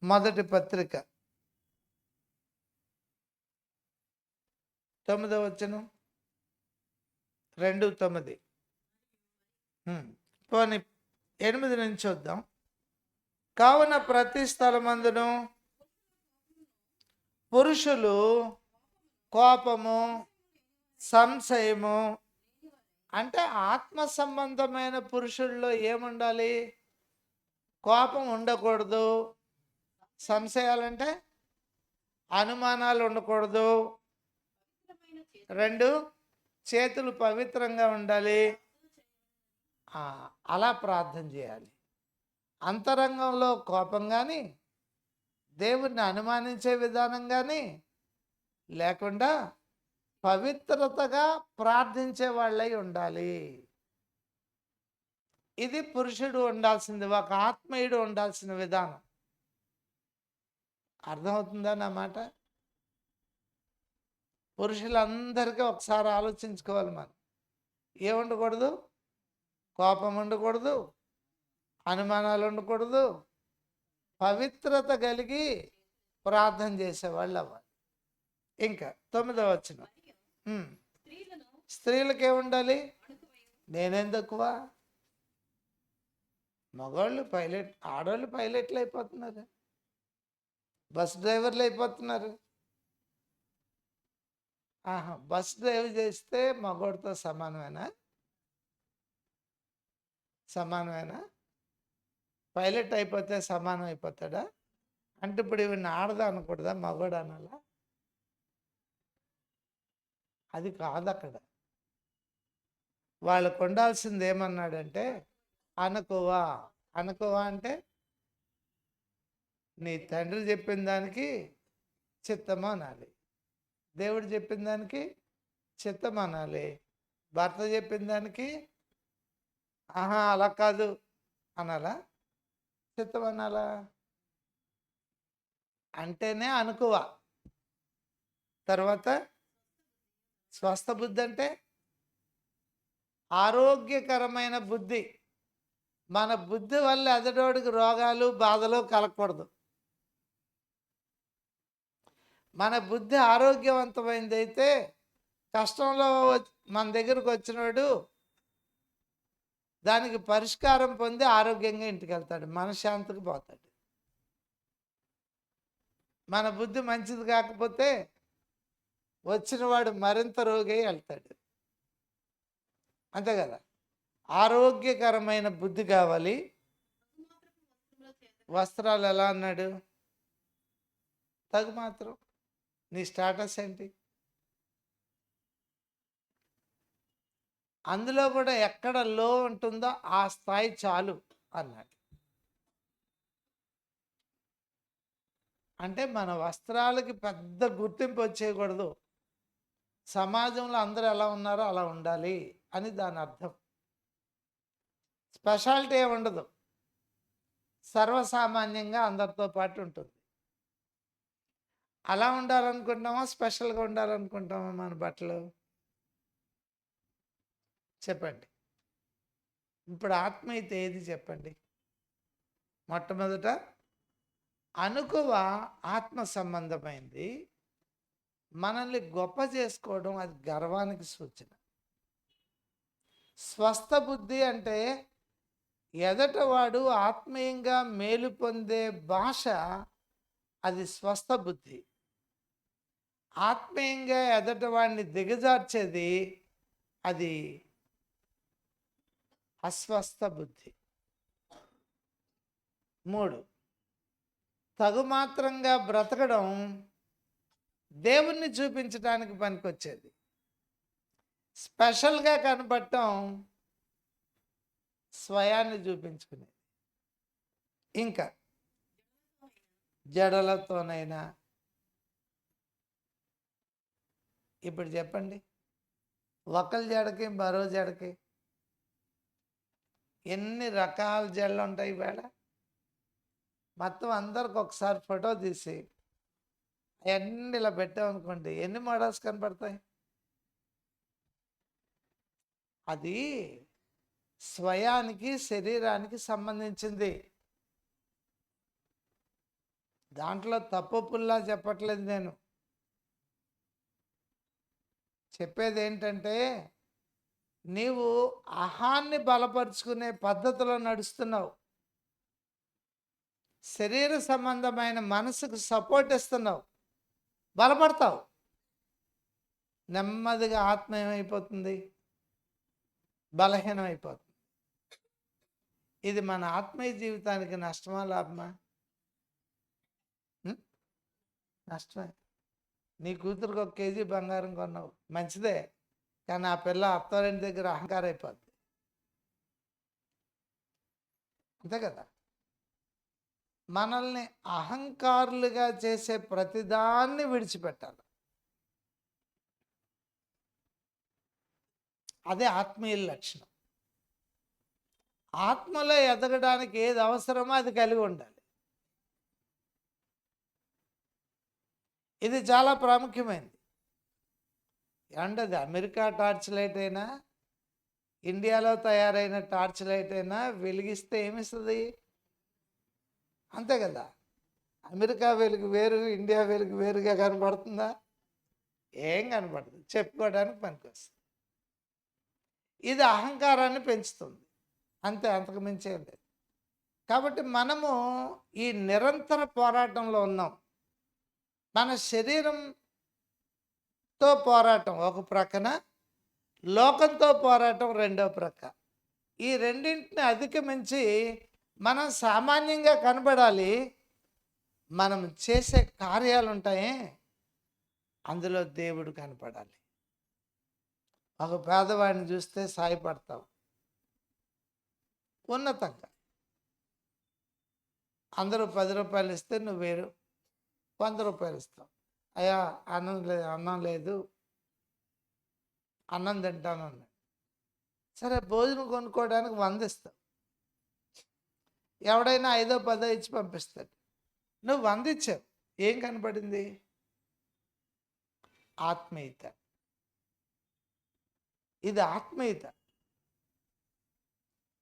మొదటి పత్రిక 9వ వచనం, 2:9. పోనీ 8 నుంచి చూద్దాం. కావున ప్రతి స్థలమందును పురుషులు కోపము, సంశయము, అంటే ఆత్మ సంబంధమైన పురుషుల్లో ఏముండాలి? కోపం ఉండకూడదు. సంశయాలంటే అనుమానాలు ఉండకూడదు. 2, చేతులు పవిత్రంగా ఉండాలి. అలా ప్రార్థన చేయాలి. అంతరంగంలో కోపం కానీ, దేవుణ్ణి అనుమానించే విధానం కానీ లేకుండా పవిత్రతగా ప్రార్థించే వాళ్ళై ఉండాలి. ఇది పురుషుడు ఉండాల్సింది, ఒక ఆత్మీయుడు ఉండాల్సిన విధానం. అర్థమవుతుందా నా మాట? పురుషులందరికీ ఒకసారి ఆలోచించుకోవాలి. మనం ఏముండకూడదు? కోపం ఉండకూడదు, అనుమానాలు ఉండకూడదు, పవిత్రత కలిగి ప్రార్థన చేసేవాళ్ళు అవ్వాలి. ఇంకా 9వ వచనం, స్త్రీలకు ఏముండాలి? నేనేం తక్కువ? మగవాళ్ళు పైలట్, ఆడవాళ్ళు పైలట్లు అయిపోతున్నారు. బస్ డ్రైవర్లు అయిపోతున్నారు. బస్ డ్రైవ్ చేస్తే మగోడితో సమానమేనా? సమానమేనా? పైలట్ అయిపోతే సమానం అయిపోతాడా? అంటే ఇప్పుడు ఈవిని ఆడదా అనకూడదా, మగోడు అనాలా? అది కాదు అక్కడ. వాళ్ళకు ఉండాల్సింది ఏమన్నాడంటే అనుకోవా. అనుకోవా అంటే నీ తండ్రి చెప్పిన దానికి చిత్తము అనాలి, దేవుడు చెప్పిన దానికి చిత్తం అనాలి, భర్త చెప్పిన దానికి అలా కాదు అనాలా, చిత్తం అనాలా? అంటేనే అనుకువ. తర్వాత స్వస్థ బుద్ధి అంటే ఆరోగ్యకరమైన బుద్ధి. మన బుద్ధి వల్ల ఎదటోడికి రోగాలు బాధలు కలగకూడదు. మన బుద్ధి ఆరోగ్యవంతమైనది అయితే కష్టంలో మన దగ్గరకు వచ్చినాడు దానికి పరిష్కారం పొంది ఆరోగ్యంగా ఇంటికి వెళ్తాడు, మనశ్శాంతికి పోతాడు. మన బుద్ధి మంచిది కాకపోతే వచ్చినవాడు మరింత రోగి వెళ్తాడు. అంతే కదా. ఆరోగ్యకరమైన బుద్ధి కావాలి. వస్త్రాలు ఎలా అన్నాడు? తగు మాత్రం. నీ స్టేటస్ ఏంటి? అందులో కూడా ఎక్కడ లో ఉంటుందో ఆ స్థాయి చాలు అన్నాడు. అంటే మన వస్త్రాలకి పెద్ద గుర్తింపు వచ్చేయకూడదు, సమాజంలో అందరూ ఎలా ఉన్నారో అలా ఉండాలి అని దాని అర్థం. స్పెషాలిటీ ఏమి ఉండదు, సర్వసామాన్యంగా అందరితో పాటు ఉంటుంది. అలా ఉండాలనుకుంటామా, స్పెషల్గా ఉండాలనుకుంటామా మన బట్టలు? చెప్పండి. ఇప్పుడు ఆత్మీయత ఏది చెప్పండి? మొట్టమొదట అనుకువ ఆత్మ సంబంధమైంది. మనల్ని గొప్ప చేసుకోవడం అది గర్వానికి సూచన. స్వస్థ బుద్ధి అంటే ఎదటవాడు ఆత్మీయంగా మేలు పొందే భాష, అది స్వస్థ బుద్ధి. ఆత్మీయంగా ఎదటవాడిని దిగజార్చేది అది అస్వస్థ బుద్ధి. 3, తగుమాత్రంగా బ్రతకడం దేవుణ్ణి చూపించడానికి పనికొచ్చేది. స్పెషల్గా కనపడటం స్వయాన్ని చూపించుకునేది. ఇంకా జడలతోనైనా. ఇప్పుడు చెప్పండి, ఒకరి జడకి మరో జడకి ఎన్ని రకాల జడలు ఉంటాయి వేళ. మొత్తం అందరికి ఒకసారి ఫోటో తీసి అవన్నీ ఇలా పెట్టామనుకోండి, ఎన్ని మోడల్స్ కనపడతాయి? అది స్వయానికి శరీరానికి సంబంధించింది. దాంట్లో తప్పుల్లా చెప్పట్లేదు నేను. చెప్పేది ఏంటంటే నీవు అహాన్ని బలపరుచుకునే పద్ధతిలో నడుస్తున్నావు, శరీర సంబంధమైన మనసుకు సపోర్ట్ ఇస్తున్నావు, బలపడతావు. నెమ్మదిగా ఆత్మ ఏమైపోతుంది? బలహీనం అయిపోతుంది. ఇది మన ఆత్మీయ జీవితానికి నష్టమా లాభమా? నష్టమే. నీ కూతురుకి 1 కేజీ బంగారం కొన్నావు, మంచిదే. కానీ ఆ పిల్ల అత్తవారింటి దగ్గర అహంకారం అయిపోద్ది. అంతే కదా. మనల్ని అహంకారులుగా చేసే ప్రతిదాన్ని విడిచిపెట్టాలి. అదే ఆత్మీయుల లక్షణం. ఆత్మలో ఎదగడానికి ఏది అవసరమో అది కలిగి ఉండాలి. ఇది చాలా ప్రాముఖ్యమైనది. అండ్ అది అమెరికా టార్చ్ లైట్ అయినా, ఇండియాలో తయారైన టార్చ్ లైట్ అయినా వెలిగిస్తే ఏమిస్తుంది? అంతే కదా. అమెరికా వెలుగు వేరు, ఇండియా వెలుగు వేరుగా కనపడుతుందా? ఏం కనపడదు, చెప్పుకోవడానికి పనికొస్తుంది. ఇది అహంకారాన్ని పెంచుతుంది, అంతే, అంతకు మించేం లేదు. కాబట్టి మనము ఈ నిరంతర పోరాటంలో ఉన్నాం. మన శరీరంతో పోరాటం ఒక ప్రక్కన, లోకంతో పోరాటం రెండో ప్రక్క. ఈ రెండింటిని అధిగమించి మనం సామాన్యంగా కనబడాలి. మనం చేసే కార్యాలు ఉంటాయే, అందులో దేవుడు కనపడాలి. ఒక పేదవాడిని చూస్తే సాయపడతావు ఉన్నతంగా. అందరూ 10 రూపాయలు ఇస్తే నువ్వు 100 రూపాయలు ఇస్తావు. అయ్యా అన్నం లేదు అన్నం తింటాను అన్నాడు. సరే భోజనం కొనుక్కోవడానికి 100 ఇస్తావు. ఎవడైనా 5 10 ఇచ్చి పంపిస్తాడు. నువ్వు 100 ఇచ్చావు. ఏం కనపడింది? ఆత్మీయత. ఇది ఆత్మీయత.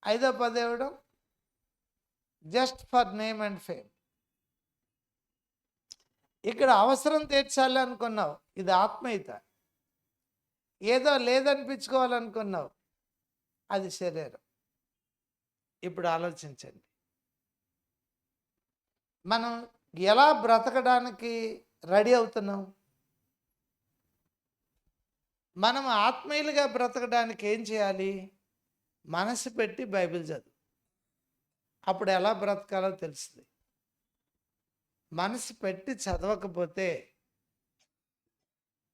5 10 ఇవ్వడం just for name and fame. ఇక్కడ అవసరం తీర్చాలి అనుకున్నావు, ఇది ఆత్మీయత. ఏదో లేదనిపించుకోవాలనుకున్నావు, అది శరీరం. ఇప్పుడు ఆలోచించండి, మనం ఎలా బ్రతకడానికి రెడీ అవుతున్నాం? మనం ఆత్మీయులుగా బ్రతకడానికి ఏం చేయాలి? మనసు పెట్టి బైబిల్ చదువు. అప్పుడు ఎలా బ్రతకాలో తెలుస్తుంది. మనసు పెట్టి చదవకపోతే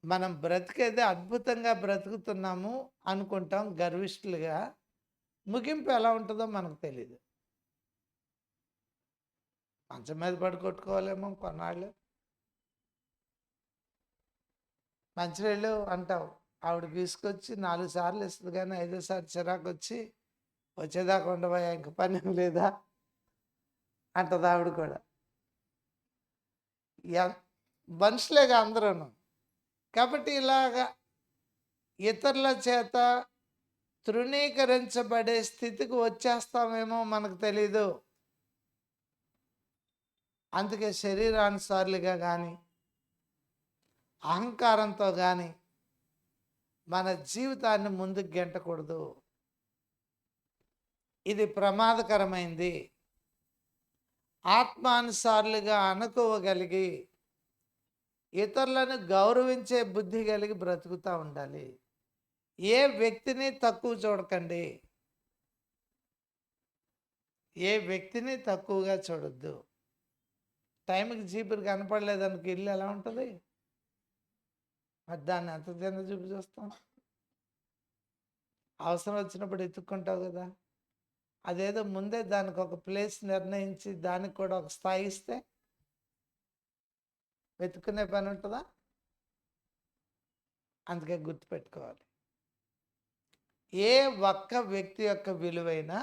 మనం బ్రతికేదే అద్భుతంగా బ్రతుకుతున్నాము అనుకుంటాం గర్విష్ఠులుగా. ముగింపు ఎలా ఉంటుందో మనకు తెలియదు. మంచం మీద పడుకొట్టుకోవాలేమో కొన్నాళ్ళు. మంచినీళ్ళు అంటావు, ఆవిడ తీసుకొచ్చి 4 సార్లు ఇస్తుంది, కానీ 5ఓసారి చిరాకు వచ్చి వచ్చేదాకా ఉండబోయా, ఇంక పని లేదా అంటది ఆవిడ కూడా. మనుషులేగా అందరూ. కాబట్టి ఇలాగా ఇతరుల చేత తృణీకరించబడే స్థితికి వచ్చేస్తామేమో మనకు తెలీదు. అందుకే శరీరానుసారులుగా కానీ అహంకారంతో కానీ మన జీవితాన్ని ముందుకు గెంటకూడదు. ఇది ప్రమాదకరమైంది. ఆత్మానుసారులుగా అనుకోగలిగి ఇతరులను గౌరవించే బుద్ధి కలిగి బ్రతుకుతూ ఉండాలి. ఏ వ్యక్తిని తక్కువ చూడకండి, ఏ వ్యక్తిని తక్కువగా చూడొద్దు. టైంకి చీపురు కనపడలేదనుకో ఇల్లు ఎలా ఉంటుంది? మరి దాన్ని ఎంత తిన్న చూపి చూస్తాం. అవసరం వచ్చినప్పుడు ఎత్తుక్కుంటావు కదా. అదేదో ముందే దానికి ఒక ప్లేస్ నిర్ణయించి దానికి కూడా ఒక స్థాయి ఇస్తే వెతుక్కునే పని ఉంటుందా? అందుకే గుర్తుపెట్టుకోవాలి, ఏ ఒక్క వ్యక్తి యొక్క విలువైనా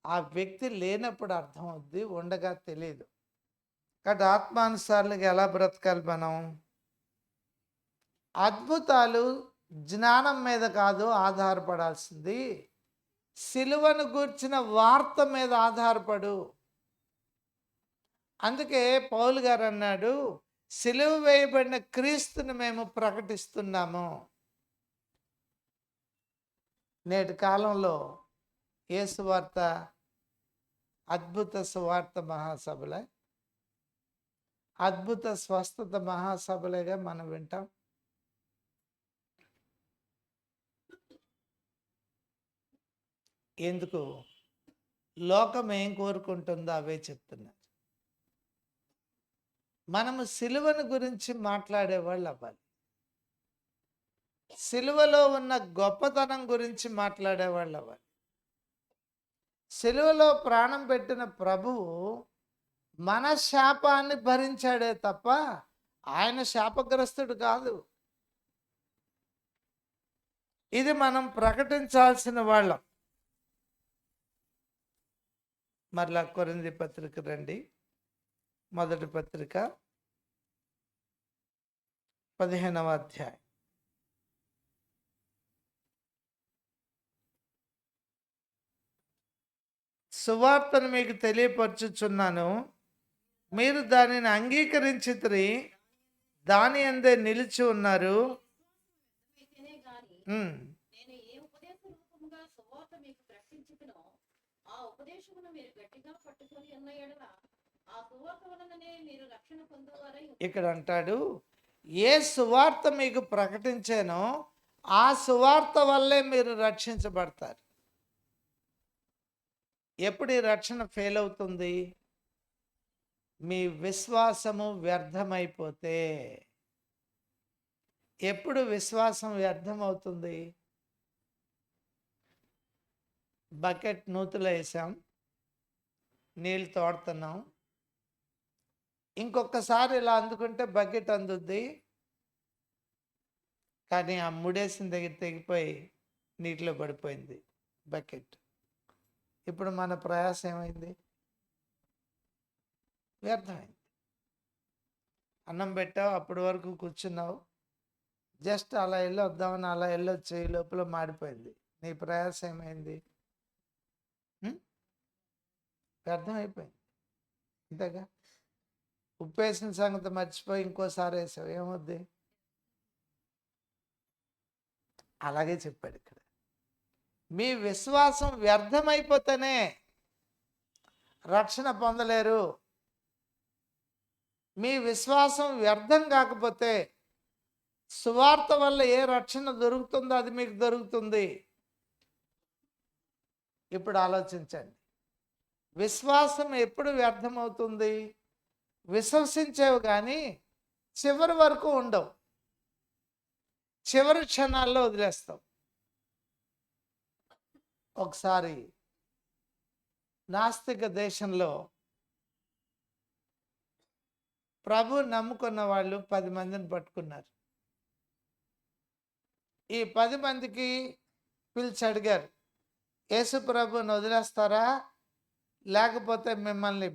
ఆ వ్యక్తి లేనప్పుడు అర్థం అవుద్ది, ఉండగా తెలియదు. కాబట్టి ఆత్మానుసారులుగా ఎలా బ్రతకాలి మనం? అద్భుతాలు జ్ఞానం మీద కాదు ఆధారపడాల్సింది, సిలువను గూర్చిన వార్త మీద ఆధారపడు. అందుకే పౌలు గారు అన్నాడు, సిలువ వేయబడిన క్రీస్తుని మేము ప్రకటిస్తున్నాము. నేటి కాలంలో ఏ సువార్త? అద్భుత సువార్త మహాసభలే, అద్భుత స్వస్థత మహాసభలేగా మనం వింటాం. ఎందుకు? లోకం ఏం కోరుకుంటుందో అవే చెప్తున్నారు. మనము సిలువను గురించి మాట్లాడేవాళ్ళు అవ్వాలి, సిలువలో ఉన్న గొప్పతనం గురించి మాట్లాడేవాళ్ళు అవ్వాలి. సిలువలో ప్రాణం పెట్టిన ప్రభువు మన శాపాన్ని భరించాడే తప్ప ఆయన శాపగ్రస్తుడు కాదు. ఇది మనం ప్రకటించాల్సిన వాళ్ళం. మరలా కొరింథీ పత్రిక రండి, మొదటి పత్రిక 15వ అధ్యాయం. సువార్తను మీకు తెలియపరచుచున్నాను, మీరు దానిని అంగీకరించితిరి, దాని అందే నిలిచి ఉన్నారు. ఇక్కడ అంటాడు, ఏ సువార్త మీకు ప్రకటించానో ఆ సువార్త వల్లే మీరు రక్షించబడతారు. ఎప్పుడు ఈ రక్షణ ఫెయిల్ అవుతుంది? మీ విశ్వాసము వ్యర్థమైపోతే. ఎప్పుడు విశ్వాసం వ్యర్థం అవుతుంది? బకెట్ నూతులో వేసాం, నీళ్ళు తోడుతున్నాం, ఇంకొకసారి ఇలా అందుకుంటే బకెట్ అందుద్ది, కానీ ఆ ముడేసిన దగ్గర తెగిపోయి నీటిలో పడిపోయింది బకెట్. ఇప్పుడు మన ప్రయాసం ఏమైంది? వ్యర్థమైంది. అన్నం పెట్టావు, అప్పటి వరకు కూర్చున్నావు, జస్ట్ అలా వెళ్ళొద్దామని అలా వెళ్ళొచ్చు, ఈ లోపల మాడిపోయింది. నీ ప్రయాసం ఏమైంది? వ్యర్థమైపోయింది. అంతేగా. ఉప్పు వేసిన సంగతి మర్చిపోయి ఇంకోసారి వేసావు, ఏమవుద్ది? అలాగే చెప్పాడు ఇక్కడ. మీ విశ్వాసం వ్యర్థమైపోతేనే రక్షణ పొందలేరు. మీ విశ్వాసం వ్యర్థం కాకపోతే సువార్త వల్ల ఏ రక్షణ దొరుకుతుందో అది మీకు దొరుకుతుంది. ఇప్పుడు ఆలోచించండి, విశ్వాసం ఎప్పుడు వ్యర్థమవుతుంది? విశ్వసించేవి కానీ చివరి వరకు ఉండవు, చివరి క్షణాల్లో వదిలేస్తాం. ఒకసారి నాస్తిక దేశంలో ప్రభు నమ్ముకున్న వాళ్ళు 10 మందిని పట్టుకున్నారు. ఈ 10 మందికి పిలిచి అడిగారు, యేసు ప్రభుని వదిలేస్తారా, లేకపోతే మిమ్మల్ని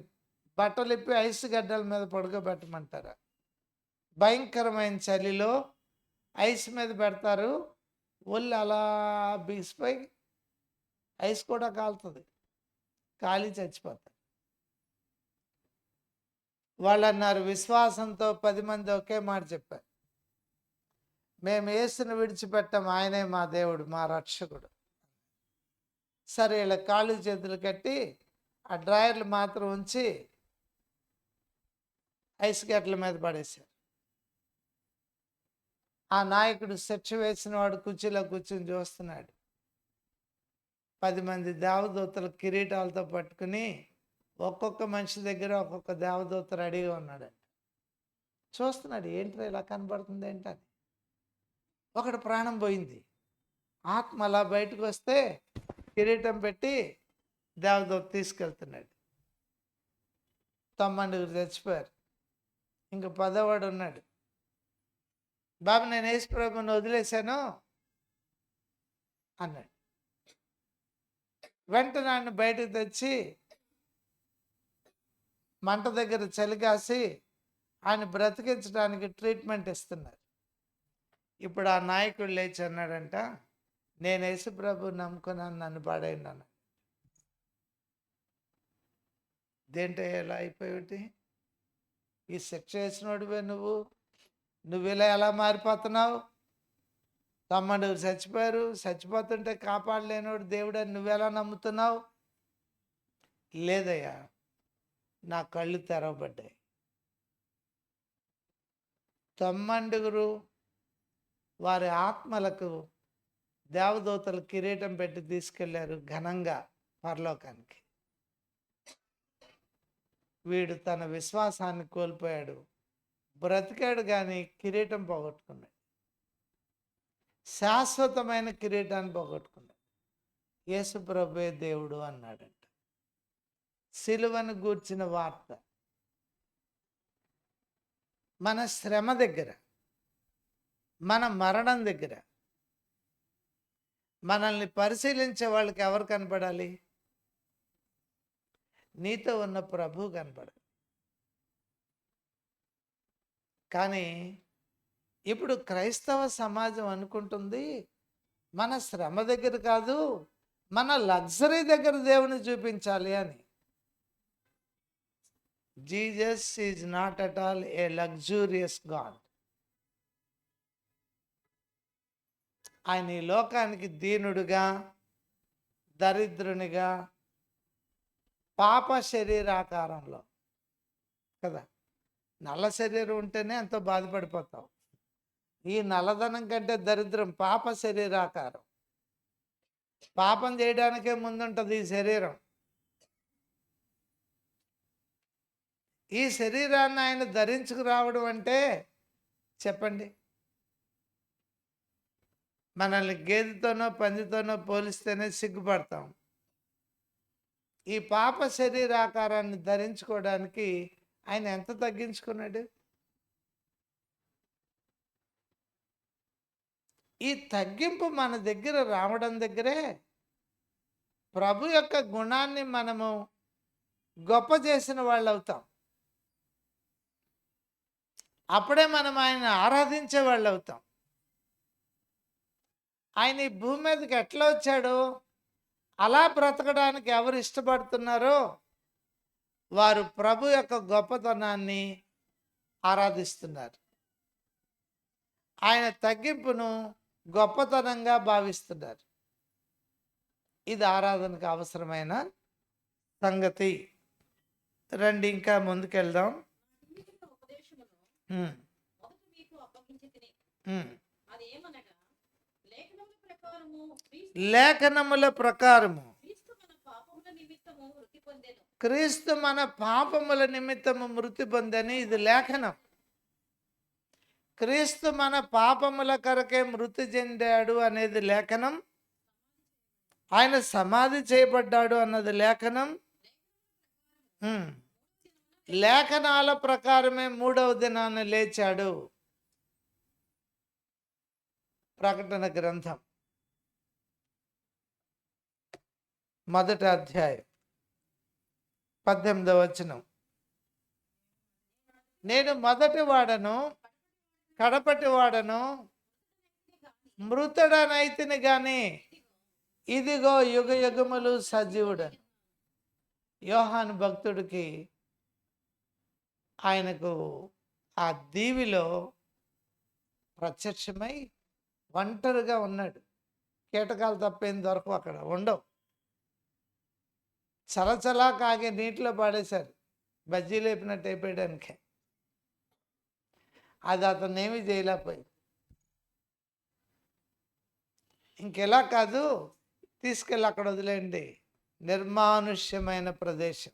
బట్టలిప్పి ఐస్ గడ్డల మీద పడుకోబెట్టమంటారా? భయంకరమైన చలిలో ఐస్ మీద పెడతారు, ఒళ్ళు అలా బిగిసిపోయి ఐస్ కూడా కాలుతుంది, కాలి చచ్చిపోతారు. వాళ్ళు అన్నారు, విశ్వాసంతో 10 మంది ఒకే మాట చెప్పారు, మేము యేసుని విడిచిపెట్టాం, ఆయనే మా దేవుడు, మా రక్షకుడు. సరే, ఇలా కాళ్ళు చేతులు కట్టి ఆ డ్రాయర్లు మాత్రం ఉంచి ఐస్ గడ్డల మీద పడేశారు. ఆ నాయకుడు శిక్ష వేసిన వాడు కుర్చీలో కూర్చుని చూస్తున్నాడు. 10 మంది దేవదూతల కిరీటాలతో పట్టుకుని ఒక్కొక్క మనిషి దగ్గర ఒక్కొక్క దేవదూత రెడీగా ఉన్నాడంట. చూస్తున్నాడు, ఏంట్రా ఇలా కనబడుతుంది ఏంటని. ఒకడు ప్రాణం పోయింది, ఆత్మ అలా బయటకు వస్తే కిరీటం పెట్టి దేవదూత తీసుకెళ్తున్నాడు. 9 చచ్చిపోయారు, ఇంక 10వాడు ఉన్నాడు. బాబు, నేను యేసు ప్రభుని వదిలేశాను అన్నాడు. వెంటనే ఆయన బయటకు తెచ్చి మంట దగ్గర చలికాసి ఆయన బ్రతికించడానికి ట్రీట్మెంట్ ఇస్తున్నారు. ఇప్పుడు ఆ నాయకుడు లేచి అన్నాడంట, నేను యేసు ప్రభు నమ్ముకున్నాను, నన్ను పాడైంది అన్నాడు. దేంటే ఎలా అయిపోయి, ఈ శిక్ష వేసినోడివే నువ్వు ఇలా ఎలా మారిపోతున్నావు? 9 చచ్చిపోయారు, చచ్చిపోతుంటే కాపాడలేనోడు దేవుడు అని నువ్వెలా నమ్ముతున్నావు? లేదయ్యా, నా కళ్ళు తెరవబడ్డాయి. 9 వారి ఆత్మలకు దేవదూతలు కిరీటం పెట్టి తీసుకెళ్లారు ఘనంగా పరలోకానికి. వీడు తన విశ్వాసాన్ని కోల్పోయాడు, బ్రతికాడు కానీ కిరీటం పోగొట్టుకున్నాడు, శాశ్వతమైన కిరీటాన్ని పోగొట్టుకున్నాడు. యేసు ప్రభువే దేవుడు అన్నాడంట. సిలువను గూర్చిన వార్త మన శ్రమ దగ్గర, మన మరణం దగ్గర మనల్ని పరిశీలించే వాళ్ళకి ఎవరు కనపడాలి? నీతో ఉన్న ప్రభు కనపడాలి. కానీ ఇప్పుడు క్రైస్తవ సమాజం అనుకుంటుంది, మన శ్రమ దగ్గర కాదు, మన లగ్జరీ దగ్గర దేవుని చూపించాలి అని. Jesus is not at all A luxurious God. ఆయన ఈ లోకానికి దీనుడుగా, దరిద్రునిగా, పాప శరీరాకారంలో కదా. నల్ల శరీరం ఉంటేనే ఎంతో బాధపడిపోతాం. ఈ నల్లధనం కంటే దరిద్రం పాప శరీరాకారం. పాపం చేయడానికే ముందుంటుంది ఈ శరీరం. ఈ శరీరాన్ని ఆయన ధరించుకురావడం అంటే చెప్పండి, మనల్ని గేదెతోనో పందితోనో పోలిస్తేనే సిగ్గుపడతాం. ఈ పాప శరీరాకారాన్ని ధరించుకోవడానికి ఆయన ఎంత తగ్గించుకున్నాడు. ఈ తగ్గింపు మన దగ్గర రావడం దగ్గరే ప్రభు యొక్క గుణాన్ని మనము గొప్ప చేసిన వాళ్ళు అవుతాం. అప్పుడే మనం ఆయన ఆరాధించే వాళ్ళు అవుతాం. ఆయన ఈ భూమి మీదకి ఎట్లా వచ్చాడో అలా బ్రతకడానికి ఎవరు ఇష్టపడుతున్నారో వారు ప్రభు యొక్క గొప్పతనాన్ని ఆరాధిస్తున్నారు. ఆయన తగ్గింపును గొప్పతనంగా భావిస్తున్నారు. ఇది ఆరాధనకు అవసరమైన సంగతి. రండి ఇంకా ముందుకెళ్దాం. లేఖనముల ప్రకారము క్రీస్తు మన పాపముల నిమిత్తము మృతి పొందని. ఇది లేఖనం. క్రీస్తు మన పాపముల కొరకే మృతి చెందాడు అనేది లేఖనం. ఆయన సమాధి చేయబడ్డాడు అన్నది లేఖనం. లేఖనాల ప్రకారమే 3వ దినాన లేచాడు. ప్రకటన గ్రంథం 1వ అధ్యాయం 18వ వచనం. నేను మొదటి వాడను కడపటి వాడను, మృతుడనైతిని గాని ఇదిగో యుగ యుగములు సజీవుడను. యోహాను భక్తుడికి ఆయనకు ఆ దీవిలో ప్రత్యక్షమై ఒంటరిగా ఉన్నాడు. కీటకాలు తప్పేం దొరకవు, అక్కడ ఉండవు. చలచలా కాగే నీటిలో పాడేశారు, బజ్జీ లేపినట్టు అయిపోయడానికి. అది అతను ఏమీ చేయలేకపోయింది. ఇంకెలా కాదు, తీసుకెళ్ళి అక్కడ వదిలేయండి. నిర్మానుష్యమైన ప్రదేశం,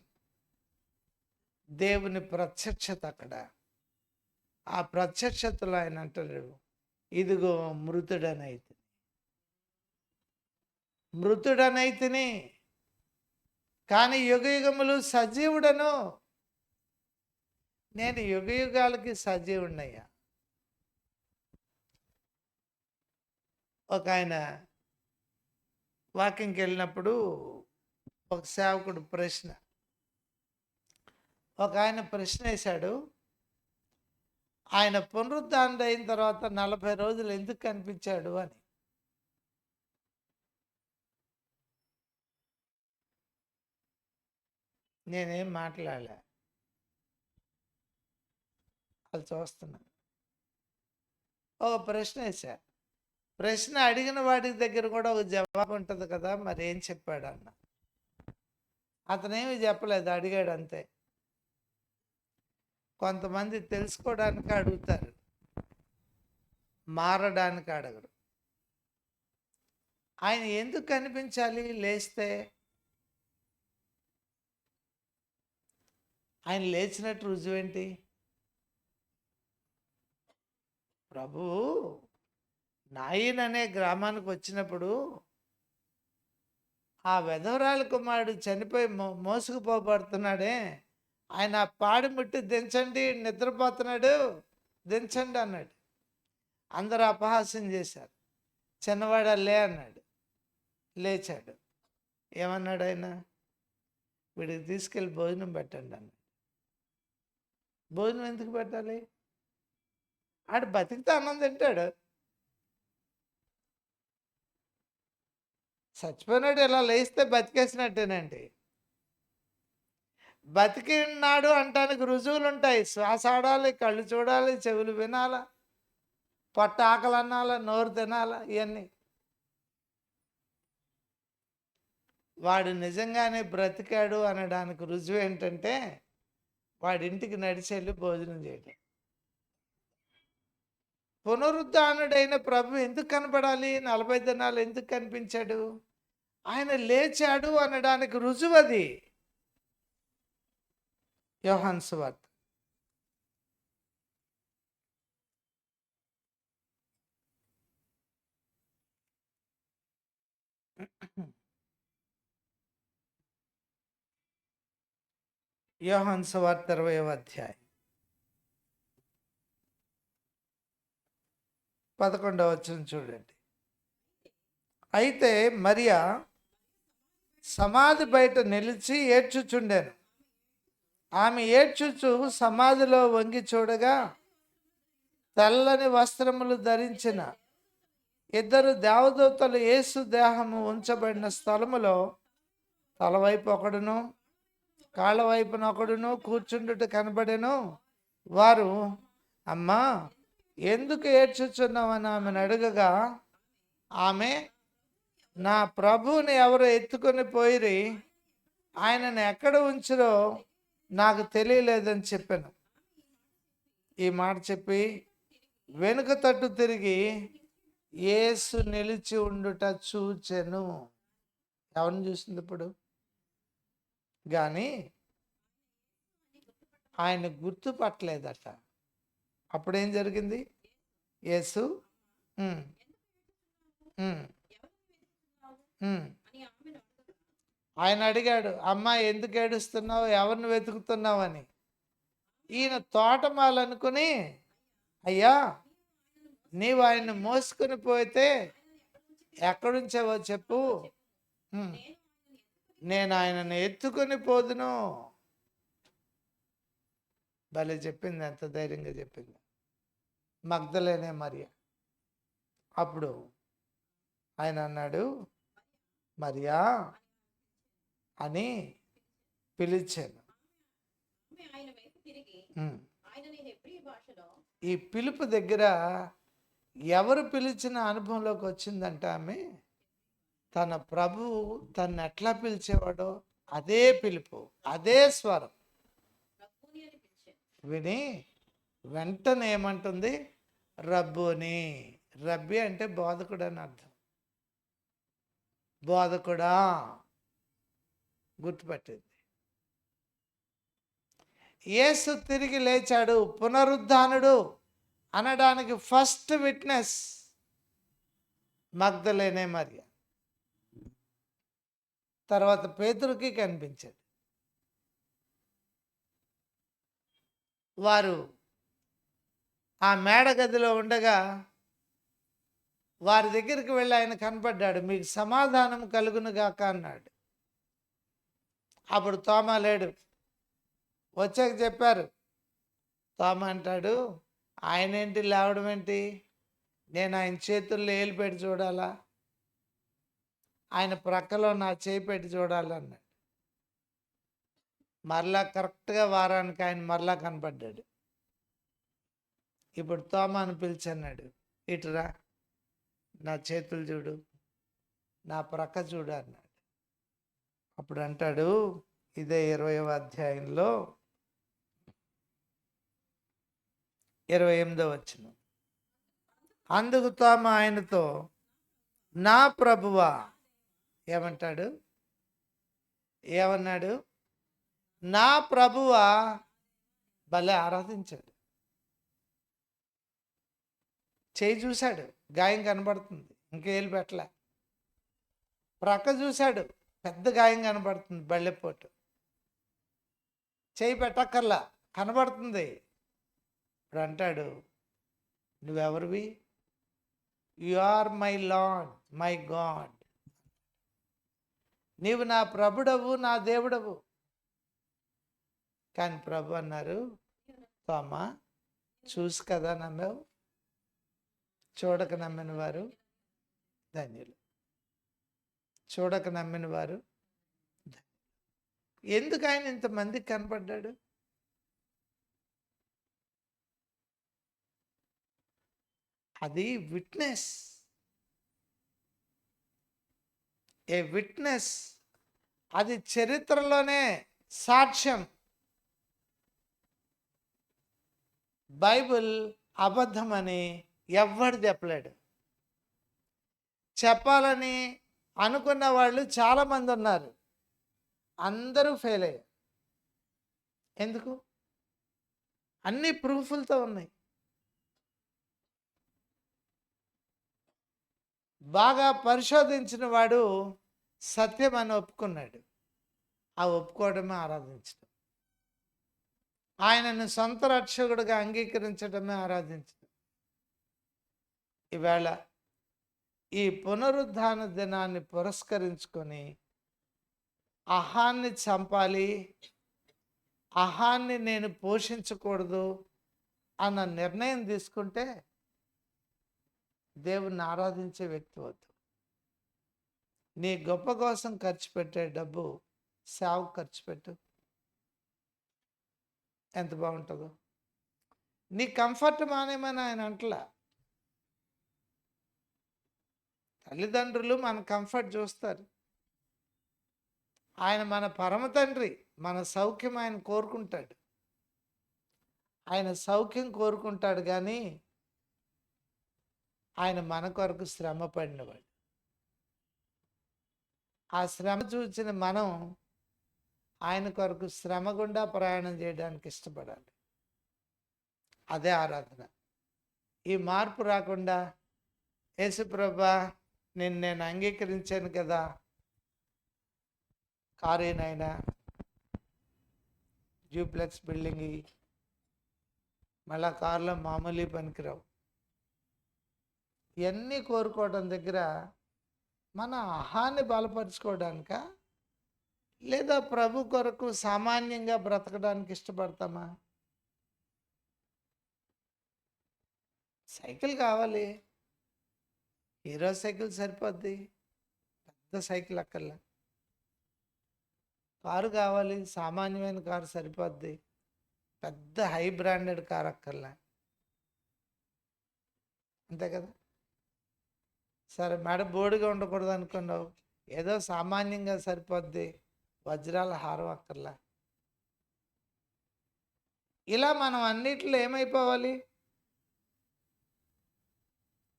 దేవుని ప్రత్యక్షత అక్కడ. ఆ ప్రత్యక్షతలో ఆయన అంటాడు, ఇదిగో మృతుడనైతిని కానీ యుగ యుగములు సజీవుడను. నేను యుగ యుగాలకి సజీవుడనయ్యా. ఒక ఆయన వాకింగ్కి వెళ్ళినప్పుడు ఒక సేవకుడు ఒక ఆయన ప్రశ్న వేశాడు. ఆయన పునరుద్ధానం అయిన తర్వాత 40 రోజులు ఎందుకు కనిపించాడు అని. నేనేం మాట్లాడలే, అది చూస్తున్నాను. ఒక ప్రశ్న వేశా. ప్రశ్న అడిగిన వాడి దగ్గర కూడా ఒక జవాబు ఉంటుంది కదా, మరి ఏం చెప్పాడు అన్న. అతనేమి చెప్పలేదు, అడిగాడు అంతే. కొంతమంది తెలుసుకోవడానికి అడుగుతారు, మారడానికి అడగరు. ఆయన ఎందుకు కనిపించాలి లేస్తే? ఆయన లేచినట్టు రుజువేంటి? ప్రభు నాయిన్ అనే గ్రామానికి వచ్చినప్పుడు ఆ వెధవరాలి కుమారుడు చనిపోయి మోసుకుపోబడుతున్నాడే, ఆయన పాడి ముట్టి దించండి, నిద్రపోతున్నాడు, దించండి అన్నాడు. అందరూ అపహాస్యం చేశారు. చిన్నవాడు లే అన్నాడు. లేచాడు. ఏమన్నాడు ఆయన? వీడికి తీసుకెళ్ళి భోజనం పెట్టండి అన్నాడు. భోజనం ఎందుకు పెట్టాలి? ఆడు బతికితే అన్నం తింటాడు. చచ్చిపోయినాడు ఇలా లేస్తే బతికేసినట్టేనండి. బతికినాడు అంటానికి రుజువులు ఉంటాయి. శ్వాస ఆడాలి, కళ్ళు చూడాలి, చెవులు వినాలా, పొట్ట ఆకలి అనాలా, నోరు తినాలా, ఇవన్నీ. వాడు నిజంగానే బ్రతికాడు అనడానికి రుజువు ఏంటంటే వాడింటికి నడిచి వెళ్ళి భోజనం చేయడం. పునరుద్ధానుడైన ప్రభు ఎందుకు కనపడాలి? 40 దినాలు ఎందుకు కనిపించాడు? ఆయన లేచాడు అనడానికి రుజువు అది. యోహాను సువార్త యోహాను సువార్త 20వ అధ్యాయం 11వ వచనం చూడండి. అయితే మరియా సమాధి బయట నిలిచి ఏడ్చుచుండెను. ఆమె ఏడ్చుచు సమాధిలో వంగి చూడగా తెల్లని వస్త్రములు ధరించిన 2 దేవదూతలు యేసు దేహము ఉంచబడిన స్థలములో తలవైపు ఒకడును కాళ్ళ వైపున ఒకడును కూర్చుండుట కనబడెను. వారు, అమ్మా, ఎందుకు ఏడ్చుచున్నామని ఆమెను అడగగా, ఆమె, నా ప్రభువుని ఎవరు ఎత్తుకొని పోయిరి, ఆయనను ఎక్కడ ఉంచిరో నాకు తెలియలేదని చెప్పాను. ఈ మాట చెప్పి వెనుక తట్టు తిరిగి యేసు నిలిచి ఉండుట చూచెను. ఎవరిని చూసింది ఇప్పుడు? కానీ ఆయన గుర్తుపట్టలేదట. అప్పుడేం జరిగింది? యేసు ఆయన అడిగాడు, అమ్మా ఎందుకు ఏడుస్తున్నావు, ఎవరిని వెతుకుతున్నావు అని. ఈయన తోటమాలనుకుని, అయ్యా నీవు ఆయన్ని మోసుకుని పోతే ఎక్కడుంచావో చెప్పు, నేను ఆయనను ఎత్తుకొని పోదును. భలే చెప్పింది, ఎంత ధైర్యంగా చెప్పింది. మగ్దలేనే మరియా. అప్పుడు ఆయన అన్నాడు, మరియా అని పిలిచాను. ఈ పిలుపు దగ్గర ఎవరు పిలిచిన అనుభవంలోకి వచ్చిందంటే ఆమె తన ప్రభువు తను ఎట్లా పిలిచేవాడో అదే పిలుపు, అదే స్వరం విని వెంటనే ఏమంటుంది? రబ్బుని. రబ్బి అంటే బోధకుడు అని అర్థం. బోధకుడా, గుర్తుపట్టింది. యేసు తిరిగి లేచాడు, పునరుద్ధానుడు అనడానికి ఫస్ట్ విట్నెస్ మగ్దలేనే మరియా. తర్వాత పేతురుకి కనిపించాడు. వారు ఆ మేడ గదిలో ఉండగా వారి దగ్గరికి వెళ్ళి ఆయన కనపడ్డాడు. మీకు సమాధానం కలుగును గాక అన్నాడు. అప్పుడు తోమా లేడు. వచ్చాక చెప్పారు. తోమా అంటాడు, ఆయన ఏంటి లేవడం ఏంటి, నేను ఆయన చేతుల్లో ఏలు పెట్టి చూడాలా, ఆయన ప్రక్కలో నా చేయి పెట్టి చూడాలన్నాడు. మరలా కరెక్ట్గా వారానికి ఆయన మరలా కనపడ్డాడు. ఇప్పుడు తోమాను పిలిచన్నాడు, ఇటురా, నా చేతులు చూడు, నా ప్రక్క చూడు అన్నాడు. అప్పుడు అంటాడు, ఇదే 20వ అధ్యాయంలో 28వ వచనం. అందుకు తోమా ఆయనతో, నా ప్రభువా. ఏమంటాడు? ఏమన్నాడు? నా ప్రభువా. భలే ఆరాధించాడు. చేయి చూశాడు, గాయం కనబడుతుంది, ఇంకేళ్ళు పెట్టలే. ప్రక్క చూశాడు, పెద్ద గాయం కనబడుతుంది, బళ్ళెపోటు. చేయి పెట్టక్కర్లా, కనబడుతుంది. ఇప్పుడు అంటాడు, నువ్వెవరివి? You are my lord, my God. నీవు నా ప్రభుడవు, నా దేవుడవు. కానీ ప్రభు అన్నారు, తోమా, చూసి కదా నమ్మావు, చూడక నమ్మిన వారు ధన్యులు. చూడక నమ్మిన వారు. ఎందుకు ఆయన ఇంతమందికి కనపడ్డాడు? అది విట్నెస్. ఏ విట్నెస్. అది చరిత్రలోనే సాక్ష్యం. బైబిల్ అబద్ధమని ఎవ్వడు చెప్పలేడు. చెప్పాలని అనుకున్న వాళ్ళు చాలామంది ఉన్నారు. అందరూ ఫెయిల్ అయ్యారు. ఎందుకు? అన్ని ప్రూఫ్‌లతో ఉన్నాయి. బాగా పరిశోధించిన వాడు సత్యం అని ఒప్పుకున్నాడు. ఆ ఒప్పుకోవడమే ఆరాధించడం. ఆయనను సొంత రక్షకుడిగా అంగీకరించడమే ఆరాధించడం. ఈవేళ ఈ పునరుద్ధాన దినాన్ని పురస్కరించుకొని అహాన్ని చంపాలి, అహాన్ని నేను పోషించకూడదు అన్న నిర్ణయం తీసుకుంటే దేవుణ్ణి ఆరాధించే వ్యక్తి వద్దు. నీ గొప్ప కోసం ఖర్చు పెట్టే డబ్బు సేవకు ఖర్చు పెట్టు. ఎంత బాగుంటుందో. నీ కంఫర్ట్ మానేమని ఆయన అంటలా. తల్లిదండ్రులు మన కంఫర్ట్ చూస్తారు. ఆయన మన పరమ తండ్రి, మన సౌఖ్యం ఆయన కోరుకుంటాడు. ఆయన సౌఖ్యం కోరుకుంటాడు కానీ ఆయన మన కొరకు శ్రమ పడినవాడు. ఆ శ్రమ చూచిన మనం ఆయన కొరకు శ్రమ గుండా ప్రయాణం చేయడానికి ఇష్టపడాలి. అదే ఆరాధన. ఈ మార్పు రాకుండా యేసుప్రభా నేను అంగీకరించాను కదా, కారేనైనా డ్యూప్లెక్స్ బిల్డింగ్ మళ్ళా కారులో మామూలు పనికిరావు. ఇవన్నీ కోరుకోవడం దగ్గర మన అహాన్ని బలపరుచుకోవడానికా లేదా ప్రభు కొరకు సామాన్యంగా బ్రతకడానికి ఇష్టపడతామా? సైకిల్ కావాలి, హీరో సైకిల్ సరిపోద్ది, పెద్ద సైకిల్ అక్కర్లే. కారు కావాలి, సామాన్యమైన కారు సరిపోద్ది, పెద్ద హై బ్రాండెడ్ కారు అక్కర్లే. అంతే కదా. సరే మెడ బోడిగా ఉండకూడదు అనుకున్నావు, ఏదో సామాన్యంగా సరిపోద్ది, వజ్రాల హారం అక్కర్లే. ఇలా మనం అన్నిట్లో ఏమైపోవాలి?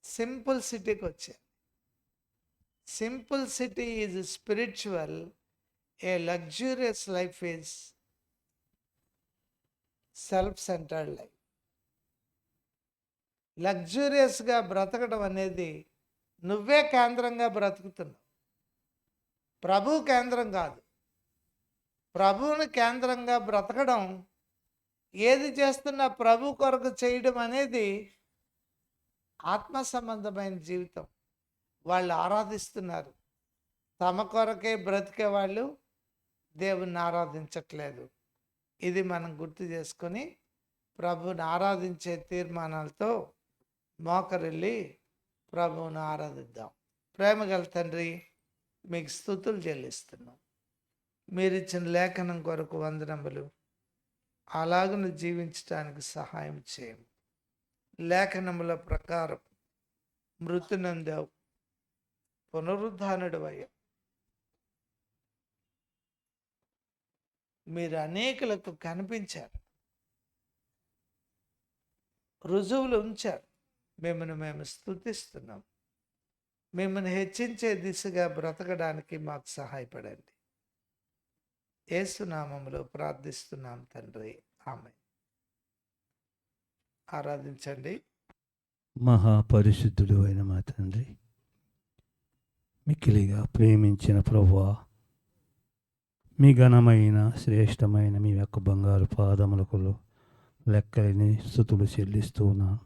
సింపుల్ సిటీకి వచ్చే. Simple city is spiritual, a luxurious life is self centred life. లగ్జూరియస్గా బ్రతకడం అనేది నువ్వే కేంద్రంగా బ్రతుకుతున్నావు, ప్రభు కేంద్రం కాదు. ప్రభువుని కేంద్రంగా బ్రతకడం, ఏది చేస్తున్నా ప్రభు కొరకు చేయడం అనేది ఆత్మ సంబంధమైన జీవితం. వాళ్ళు ఆరాధిస్తున్నారు, తమ కొరకే బ్రతికే వాళ్ళు దేవుణ్ణి ఆరాధించట్లేదు. ఇది మనం గుర్తు చేసుకొని ప్రభువుని ఆరాధించే తీర్మానాలతో మోకరిల్లి ప్రభువుని ఆరాధిద్దాం. ప్రేమగల తండ్రి, మీకు స్తుతులు చెల్లిస్తున్నాం. మీరిచ్చిన లేఖనం కొరకు వందనములు. అలాగను జీవించడానికి సహాయం చేయండి. లేఖనముల ప్రకారం మృతి నందావు, పునరుద్ధానుడు అయ్యావు. మీరు అనేకులకు కనిపించారు, రుజువులు ఉంచారు. మిమ్మల్ని మేము స్తుతిస్తున్నాం. మిమ్మల్ని హెచ్చించే దిశగా బ్రతకడానికి మాకు సహాయపడండి. యేసు నామములో ప్రార్థిస్తున్నాం తండ్రి, ఆమేన్. ఆరాధించండి. మహాపరిశుద్ధుడు అయిన మా తండ్రి, మిక్కిలిగా ప్రేమించిన ప్రభువా, మీ ఘనమైన శ్రేష్టమైన మీ యొక్క బంగారు పాదములకు లెక్కలేని స్తుతులు చెల్లిస్తూ ఉన్నాను.